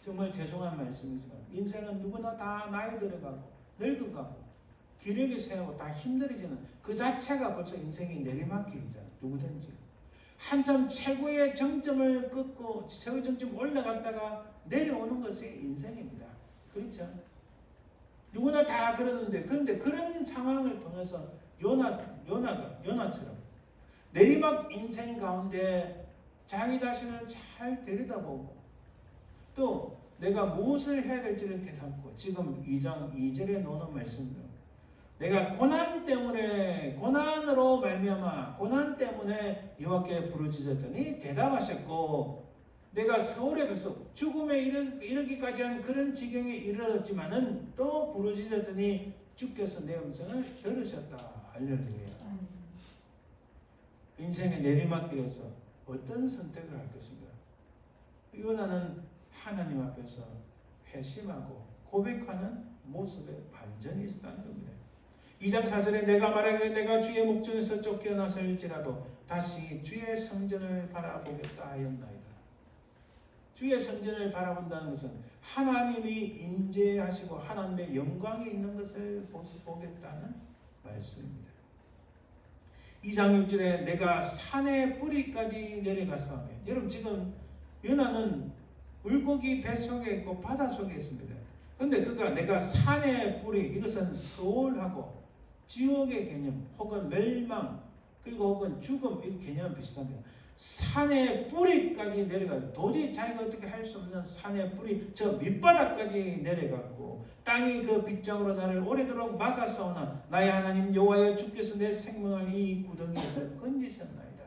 정말 죄송한 말씀이지만 인생은 누구나 다 나이 들어가고 늙어가고 기력이 쇠하고 다 힘들어지는 그 자체가 벌써 인생이 내리막길이잖아요. 누구든지 한참 최고의 정점을 긋고 최고의 정점 올라갔다가 내려오는 것이 인생입니다. 그렇죠? 누구나 다 그러는데, 그런데 그런 상황을 통해서 요나처럼 내리막 인생 가운데 자기 자신을 잘 들여다보고 또 내가 무엇을 해야 될지를 깨닫고, 지금 2장 2절에 나오는 말씀대로 내가 고난 때문에 여호와께 부르짖었더니 대답하셨고 내가 서울에 뱃속 죽음에 이르기까지 한 그런 지경에 이르렀지만은 또 부르짖었더니 주께서 내 음성을 들으셨다. 할렐루야. 인생의 내리막길에서 어떤 선택을 할 것인가? 요나는 하나님 앞에서 회심하고 고백하는 모습에 반전이 있었다는 겁니다. 2장 4절에 내가 말하기를 내가 주의 목전에서 쫓겨나설지라도 다시 주의 성전을 바라보겠다 하였나이다. 주의 성전을 바라본다는 것은 하나님이 임재하시고 하나님의 영광이 있는 것을 보겠다는 말씀입니다. 2장 6절에 내가 산의 뿌리까지 내려갔사오며, 여러분 지금 요나는 물고기 뱃속에 있고 바닷속에 있습니다. 그런데 그가 내가 산의 뿌리, 이것은 서울하고 지옥의 개념 혹은 멸망 그리고 혹은 죽음, 이 개념은 비슷합니다. 산의 뿌리까지 내려가고 도저히 자기가 어떻게 할 수 없는 산의 뿌리 저 밑바닥까지 내려갔고 땅이 그 빗장으로 나를 오래도록 막아싸우나 나의 하나님 여호와여 주께서 내 생명을 이 구덩이에서 건지셨나이다.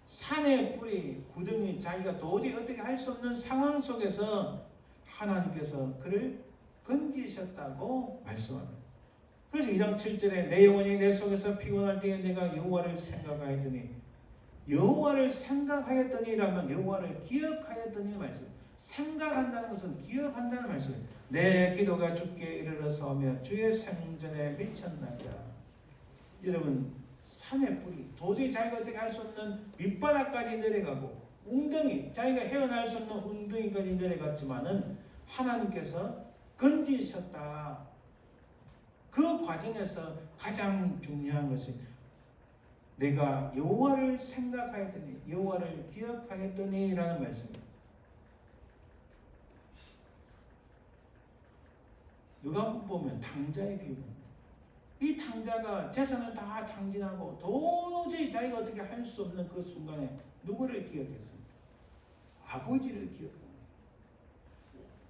산의 뿌리 구덩이, 자기가 도저히 어떻게 할 수 없는 상황 속에서 하나님께서 그를 건지셨다고 말씀합니다. 그래서 2장 7절에 내 영혼이 내 속에서 피곤할 때에 내가 여호와를 생각하였더니, 여호와를 생각하였더니라면 여호와를 기억하였더니 말씀. 생각한다는 것은 기억한다는 말씀. 내 기도가 주께 이르러서며 주의 생전에 미쳤나이다. 여러분 산의 뿌리, 도저히 자기가 어떻게 할 수 없는 밑바닥까지 내려가고 웅덩이, 자기가 헤어날 수 없는 웅덩이까지 내려갔지만은 하나님께서 건지셨다. 그 과정에서 가장 중요한 것이 내가 여호와를 생각하였더니 여호와를 기억하였더니 라는 말씀입니다. 누가 보면 탕자의 비유입니다. 이 탕자가 재산을 다 탕진하고 도저히 자기가 어떻게 할 수 없는 그 순간에 누구를 기억했습니까? 아버지를 기억합니다.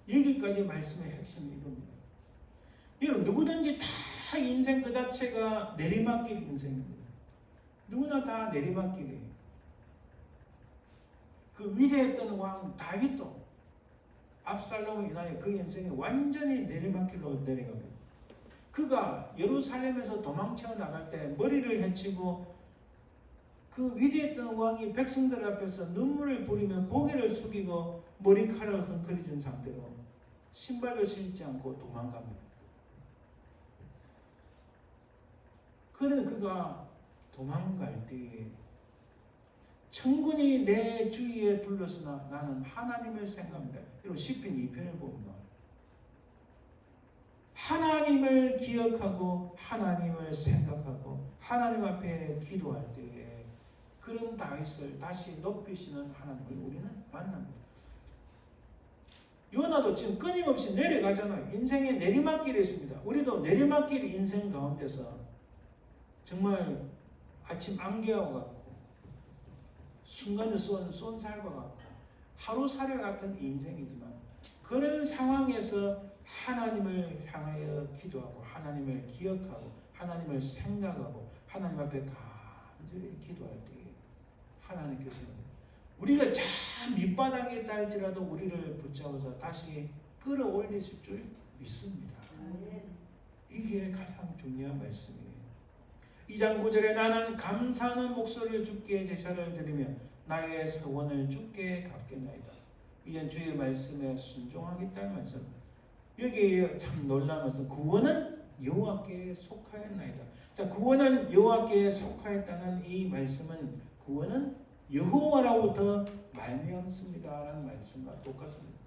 여기까지 말씀의 핵심이 이겁니다. 여러분 누구든지 다 인생 그 자체가 내리막길 인생입니다. 누구나 다 내리막길이에요. 그 위대했던 왕 다윗도 압살롬을 인하여 그 인생이 완전히 내리막길로 내려갑니다. 그가 예루살렘에서 도망쳐 나갈 때 머리를 헤치고 그 위대했던 왕이 백성들 앞에서 눈물을 뿌리며 고개를 숙이고 머리카락을 헝클어진 상태로 신발도 신지 않고 도망갑니다. 그는 그가 도망갈 때에 천군이 내 주위에 둘러서나 나는 하나님을 생각합니다. 여러분 시편 2편을 보면 하나님을 기억하고 하나님을 생각하고 하나님 앞에 기도할 때에 그런 다윗을 다시 높이시는 하나님을 우리는 만납니다. 요나도 지금 끊임없이 내려가잖아요. 인생의 내리막길에 있습니다. 우리도 내리막길 인생 가운데서 정말 아침 안개와 같고 순간에 쏜 살과 같고 하루살이 같은 인생이지만 그런 상황에서 하나님을 향하여 기도하고 하나님을 기억하고 하나님을 생각하고 하나님 앞에 간절히 기도할 때 하나님께서는 우리가 참 밑바닥에 있다 할지라도 우리를 붙잡아서 다시 끌어올리실 줄 믿습니다. 이게 가장 중요한 말씀이에요. 2장 9절에 나는 감사하는 목소리를 주께 제사를 드리며 나의 서원을 주께 갚겠나이다. 이젠 주의 말씀에 순종하겠다는 말씀. 여기에 참 놀라운 것은 구원은 여호와께 속하였나이다. 자, 구원은 여호와께 속하였다는 이 말씀은 구원은 여호와로부터 말미암습니다라는 말씀과 똑같습니다.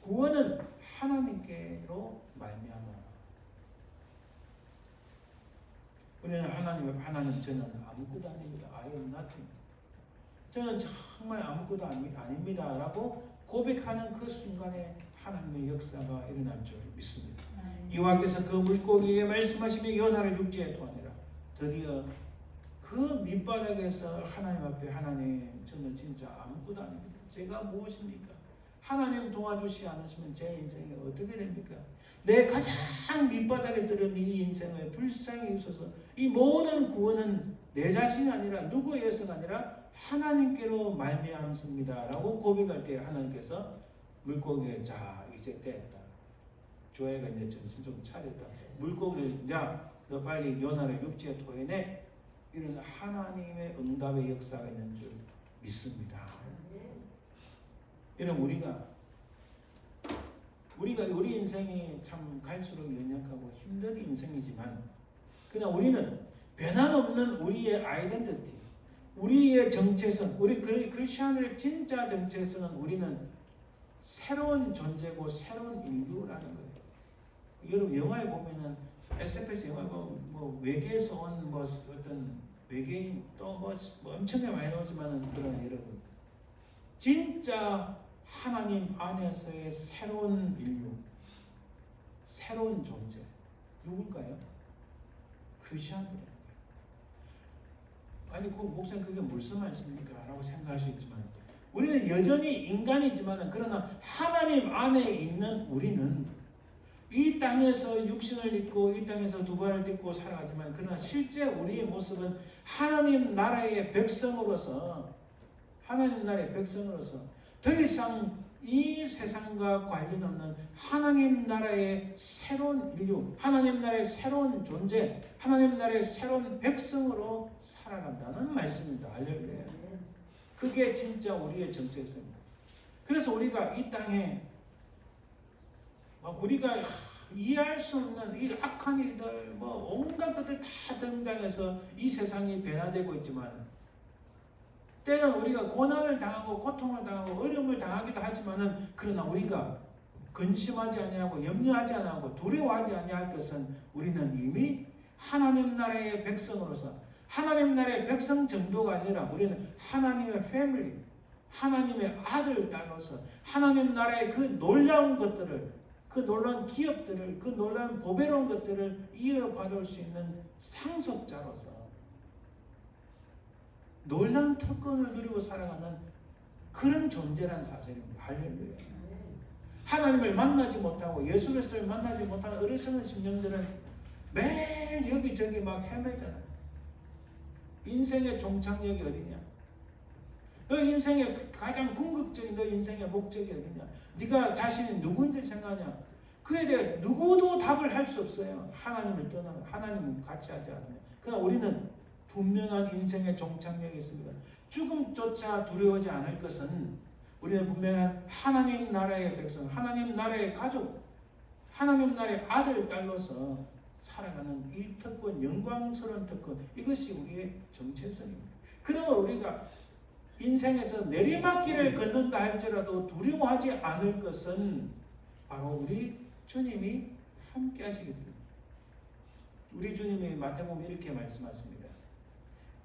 구원은 하나님께로 말미암아. 우리는 하나님 앞에 하나님 저는 아무것도 아닙니다. I am nothing. 저는 정말 아무것도 아닙니다 라고 고백하는 그 순간에 하나님의 역사가 일어날 줄 믿습니다. 여호와께서 그 물고기에 말씀하시며 요나를 육지에 토하니라. 드디어 그 밑바닥에서 하나님 앞에 하나님 저는 진짜 아무것도 아닙니다. 제가 무엇입니까? 하나님 도와주시 않으시면 제 인생이 어떻게 됩니까? 내 가장 밑바닥에 들은 이 인생을 불쌍히 여기소서. 이 모든 구원은 내 자신이 아니라 누구에서가 아니라 하나님께로 말미암습니다 라고 고백할 때 하나님께서 물고기에 자 이제 됐다. 조회가 이제 정신 좀 차렸다. 물고기를 야 너 빨리 요나를 육지에 토해내. 이런 하나님의 응답의 역사가 있는 줄 믿습니다. 이런 우리가 우리 인생이 참 갈수록 연약하고 힘든 인생이지만 그러나 우리는 변함없는 우리의 아이덴티티, 우리의 정체성, 우리 크리스천의 진짜 정체성은 우리는 새로운 존재고 새로운 인류라는 거예요. 여러분 영화에 보면은 SF 영화 뭐 외계에서 온 뭐 어떤 외계인 또 뭐 엄청나게 많이 나오지만은 그러나 여러분 진짜 하나님 안에서의 새로운 인류, 새로운 존재 누굴까요? 크리스천들입니다. 아니 그 목사님 그게 무슨 말씀입니까? 라고 생각할 수 있지만 우리는 여전히 인간이지만 그러나 하나님 안에 있는 우리는 이 땅에서 육신을 입고 이 땅에서 두 발을 딛고 살아가지만 그러나 실제 우리의 모습은 하나님 나라의 백성으로서 더 이상 이 세상과 관련 없는 하나님 나라의 새로운 인류, 하나님 나라의 새로운 존재, 하나님 나라의 새로운 백성으로 살아간다는 말씀입니다. 할렐루야. 그게 진짜 우리의 정체성입니다. 그래서 우리가 이 땅에 우리가 이해할 수 없는 이 악한 일들, 뭐 온갖 것들 다 등장해서 이 세상이 변화되고 있지만 때는 우리가 고난을 당하고 고통을 당하고 어려움을 당하기도 하지만은 그러나 우리가 근심하지 아니하고 염려하지 아니하고 두려워하지 아니할 것은 우리는 이미 하나님 나라의 백성으로서 하나님 나라의 백성 정도가 아니라 우리는 하나님의 패밀리, 하나님의 아들 딸로서 하나님 나라의 그 놀라운 것들을 그 놀라운 기업들을 그 놀라운 보배로운 것들을 이어받을 수 있는 상속자로서 놀라운 특권을 누리고 살아가는 그런 존재란 사실입니다. 할렐루야. 하나님을 만나지 못하고 예수 그리스도를 만나지 못하는 어리석은 심령들은 매일 여기저기 막 헤매잖아요. 인생의 종착역이 어디냐? 너 인생의 가장 궁극적인 너 인생의 목적이 어디냐? 네가 자신이 누구인지 생각하냐? 그에 대해 누구도 답을 할 수 없어요. 하나님을 떠나면 하나님은 같이 하지 않으면. 그러나 우리는 분명한 인생의 종착역이 있습니다. 죽음조차 두려워하지 않을 것은 우리는 분명한 하나님 나라의 백성, 하나님 나라의 가족, 하나님 나라의 아들, 딸로서 살아가는 이 특권, 영광스러운 특권, 이것이 우리의 정체성입니다. 그러면 우리가 인생에서 내리막길을 걷는다 할지라도 두려워하지 않을 것은 바로 우리 주님이 함께 하시게 됩니다. 우리 주님이 마태복음 이렇게 말씀하십니다.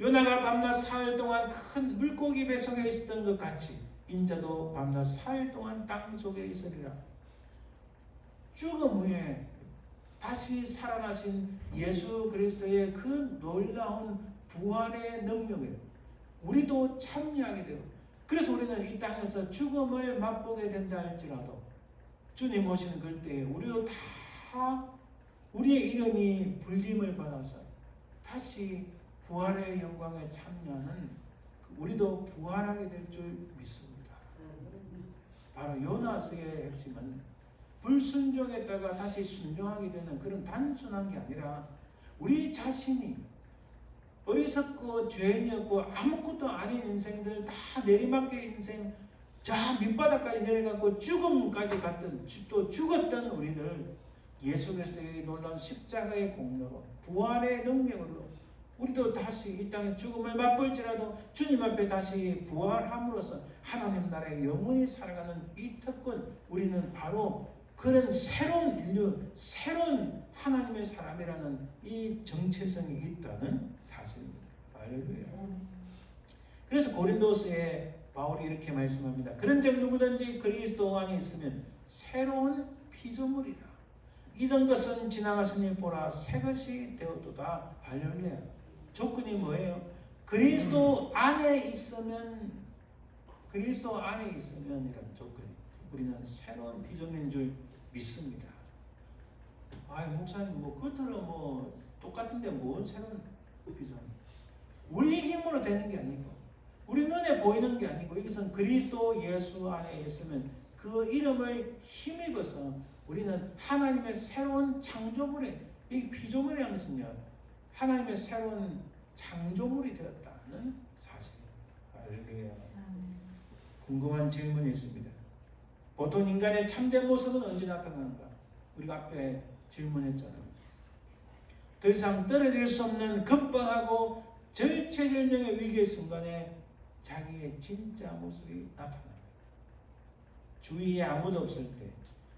요나가 밤낮 사흘 동안 큰 물고기 뱃속에 있었던 것 같이 인자도 밤낮 사흘 동안 땅 속에 있으리라. 죽음 후에 다시 살아나신 예수 그리스도의 그 놀라운 부활의 능력에 우리도 참여하게 되고, 그래서 우리는 이 땅에서 죽음을 맛보게 된다 할지라도 주님 오시는 그때에 우리도 다 우리의 이름이 불림을 받아서 다시 부활의 영광에 참여하는, 우리도 부활하게 될 줄 믿습니다. 바로 요나서의 핵심은 불순종했다가 다시 순종하게 되는 그런 단순한 게 아니라 우리 자신이 어리석고 죄인이었고 아무것도 아닌 인생들 다 내리막길 인생 저 밑바닥까지 내려가고 죽음까지 갔던, 또 죽었던 우리를 예수 그리스도의 놀라운 십자가의 공로로 부활의 능력으로 우리도 다시 이 땅의 죽음을 맛볼지라도 주님 앞에 다시 부활함으로써 하나님 나라의 영원히 살아가는 이 특권, 우리는 바로 그런 새로운 인류, 새로운 하나님의 사람이라는 이 정체성이 있다는 사실입니다. 할렐루야. 그래서 고린도서에 바울이 이렇게 말씀합니다. 그런즉 누구든지 그리스도 안에 있으면 새로운 피조물이라. 이전 것은 지나갔으니 보라 새 것이 되었도다. 할렐루야. 조건이 뭐예요? 그리스도 안에 있으면, 그리스도 안에 있으면이라는 조건이, 우리는 새로운 피조물인 줄 믿습니다. 목사님 겉으로 똑같은데 뭔 새로운 피조물? 우리 힘으로 되는 게 아니고 우리 눈에 보이는 게 아니고 이것은 그리스도 예수 안에 있으면 그 이름을 힘입어서 우리는 하나님의 새로운 창조물에, 이 피조물이라는 것은요 하나님의 새로운 창조물이 되었다는 사실입니다. 할렐루야. 궁금한 질문이 있습니다. 보통 인간의 참된 모습은 언제 나타나는가? 우리가 앞에 질문했잖아요. 더 이상 떨어질 수 없는 급박하고 절체절명의 위기의 순간에 자기의 진짜 모습이 나타납니다. 주위에 아무도 없을 때,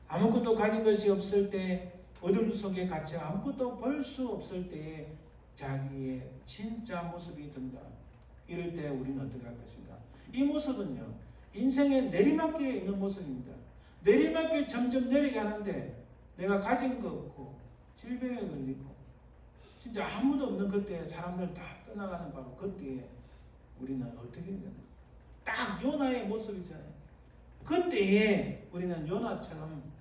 아무것도 가진 것이 없을 때, 어둠 속에 갇혀 아무것도 볼 수 없을 때에 자기의 진짜 모습이 든다. 이럴 때 우리는 어떻게 할 것인가? 이 모습은요 인생의 내리막길에 있는 모습입니다. 내리막길 점점 내려가는데 내가 가진 거 없고 질병에 걸리고 진짜 아무도 없는 그때 사람들 다 떠나가는 바로 그때에 우리는 어떻게 되는 거예요? 딱 요나의 모습이잖아요. 그때에 우리는 요나처럼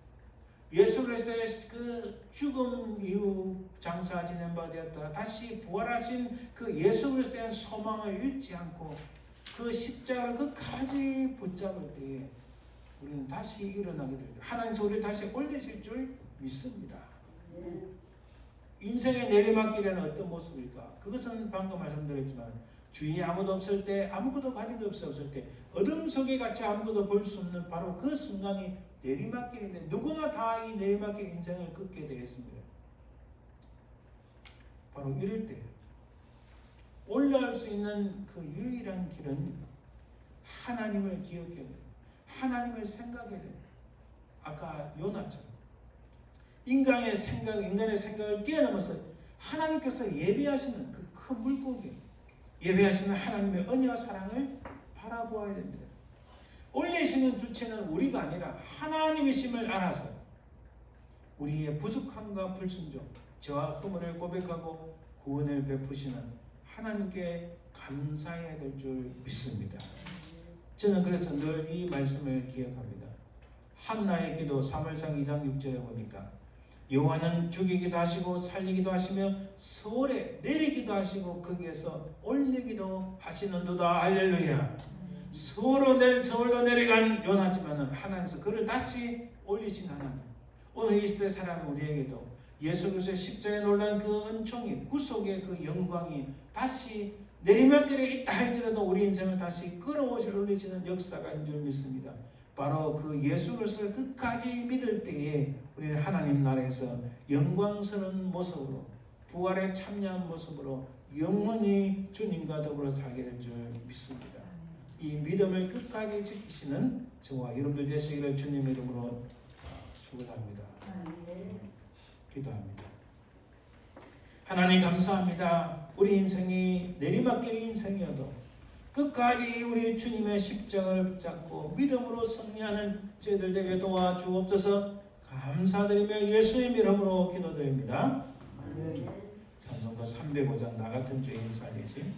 예수 그리스도의 그 죽음 이후 장사 지낸 바 되었다 다시 부활하신 그 예수 그리스도에 대한 소망을 잃지 않고 그 십자가를 끝까지 붙잡을 때에 우리는 다시 일어나게 됩니다. 하나님께서 우리를 다시 올리실 줄 믿습니다. 인생의 내리막길에는 어떤 모습일까? 그것은 방금 말씀드렸지만 주인이 아무도 없을 때, 아무것도 가진 게 없을 때, 어둠 속에 갇혀 아무것도 볼 수 없는 바로 그 순간이 내리막길인데 누구나 다 이 내리막길 인생을 걷게 되겠습니다. 바로 이럴 때 올라올 수 있는 그 유일한 길은 하나님을 기억해야 돼요. 하나님을 생각해야 돼요. 아까 요나처럼 인간의 생각을 뛰어넘어서 하나님께서 예비하시는 그 큰 물고기, 예배하시는 하나님의 은혜와 사랑을 바라보아야 됩니다. 올리시는 주체는 우리가 아니라 하나님이심을 알아서 우리의 부족함과 불순종, 저와 허물을 고백하고 구원을 베푸시는 하나님께 감사해야 될 줄 믿습니다. 저는 그래서 늘 이 말씀을 기억합니다. 한나의 기도 사무엘상 2장 6절에 보니까 여호와는 죽이기도 하시고 살리기도 하시며 서울에 내리기도 하시고 거기에서 올리기도 하시는도다. 할렐루야. 서울로 내려간 요나지만은 하나님께서 그를 다시 올리신 하나님. 오늘 이 시대 살아가는 우리에게도 예수 그리스도의 십자가에 놀란 그 은총이, 구속의 그 영광이 다시 내리막길에 있다 할지라도 우리 인생을 다시 끌어오실 올리시는 역사가 줄 믿습니다. 바로 그 예수 그리스도를 끝까지 믿을 때에 우리는 하나님 나라에서 영광스러운 모습으로, 부활에 참여한 모습으로 영원히 주님과 더불어 살게 될 줄 믿습니다. 이 믿음을 끝까지 지키시는 저와 여러분들 되시기를 주님의 이름으로 축원합니다. 기도합니다. 하나님 감사합니다. 우리 인생이 내리막길 인생이어도 끝까지 우리 주님의 십자가를 붙잡고 믿음으로 승리하는 저희들 되게 도와주옵소서. 감사드리며 예수의 이름으로 기도드립니다. 찬송가 305장 나 같은 죄인 살리심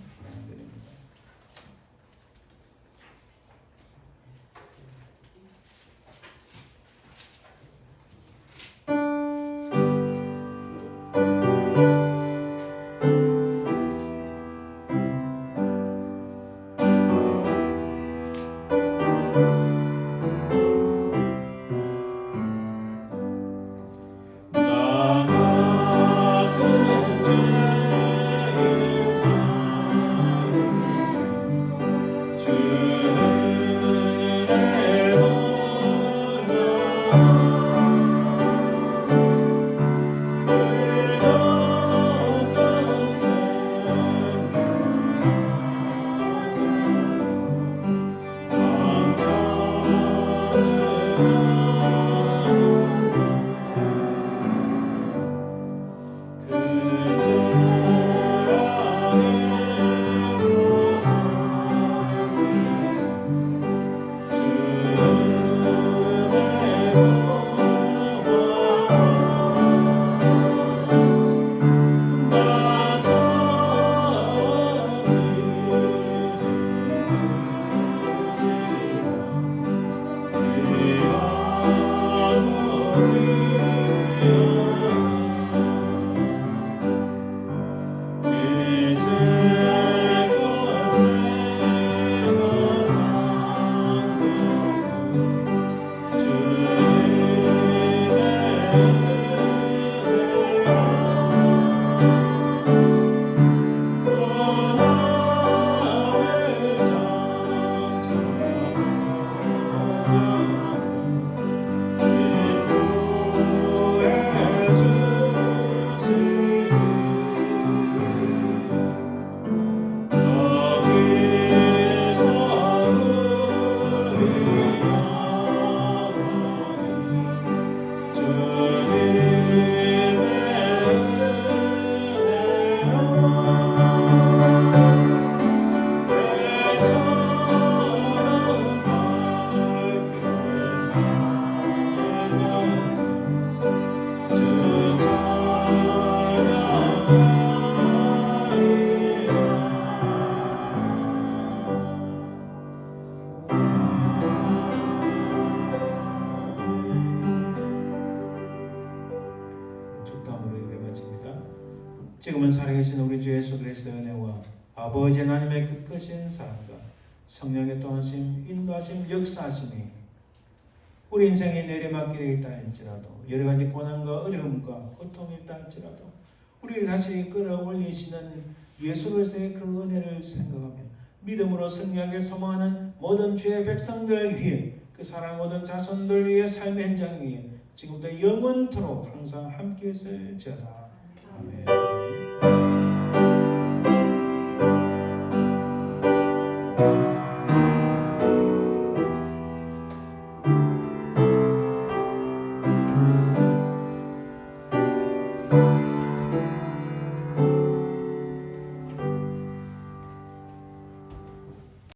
드립니다. 지금은 살아계신 우리 주 예수 그리스도의 은혜와 아버지 하나님의 깊으신 사랑과 성령의 또하심, 인도하심, 역사하심이 우리 인생의 내리막길에 있다 할지라도 여러 가지 고난과 어려움과 고통이 있다 할지라도 우리를 다시 끌어올리시는 예수 그리스도의 그 은혜를 생각하며 믿음으로 승리하길 소망하는 모든 주의 백성들 위해 그 사랑 모든 자손들 위해 삶의 현장 위에 지금부터 영원토록 항상 함께 있을지어다. 아멘.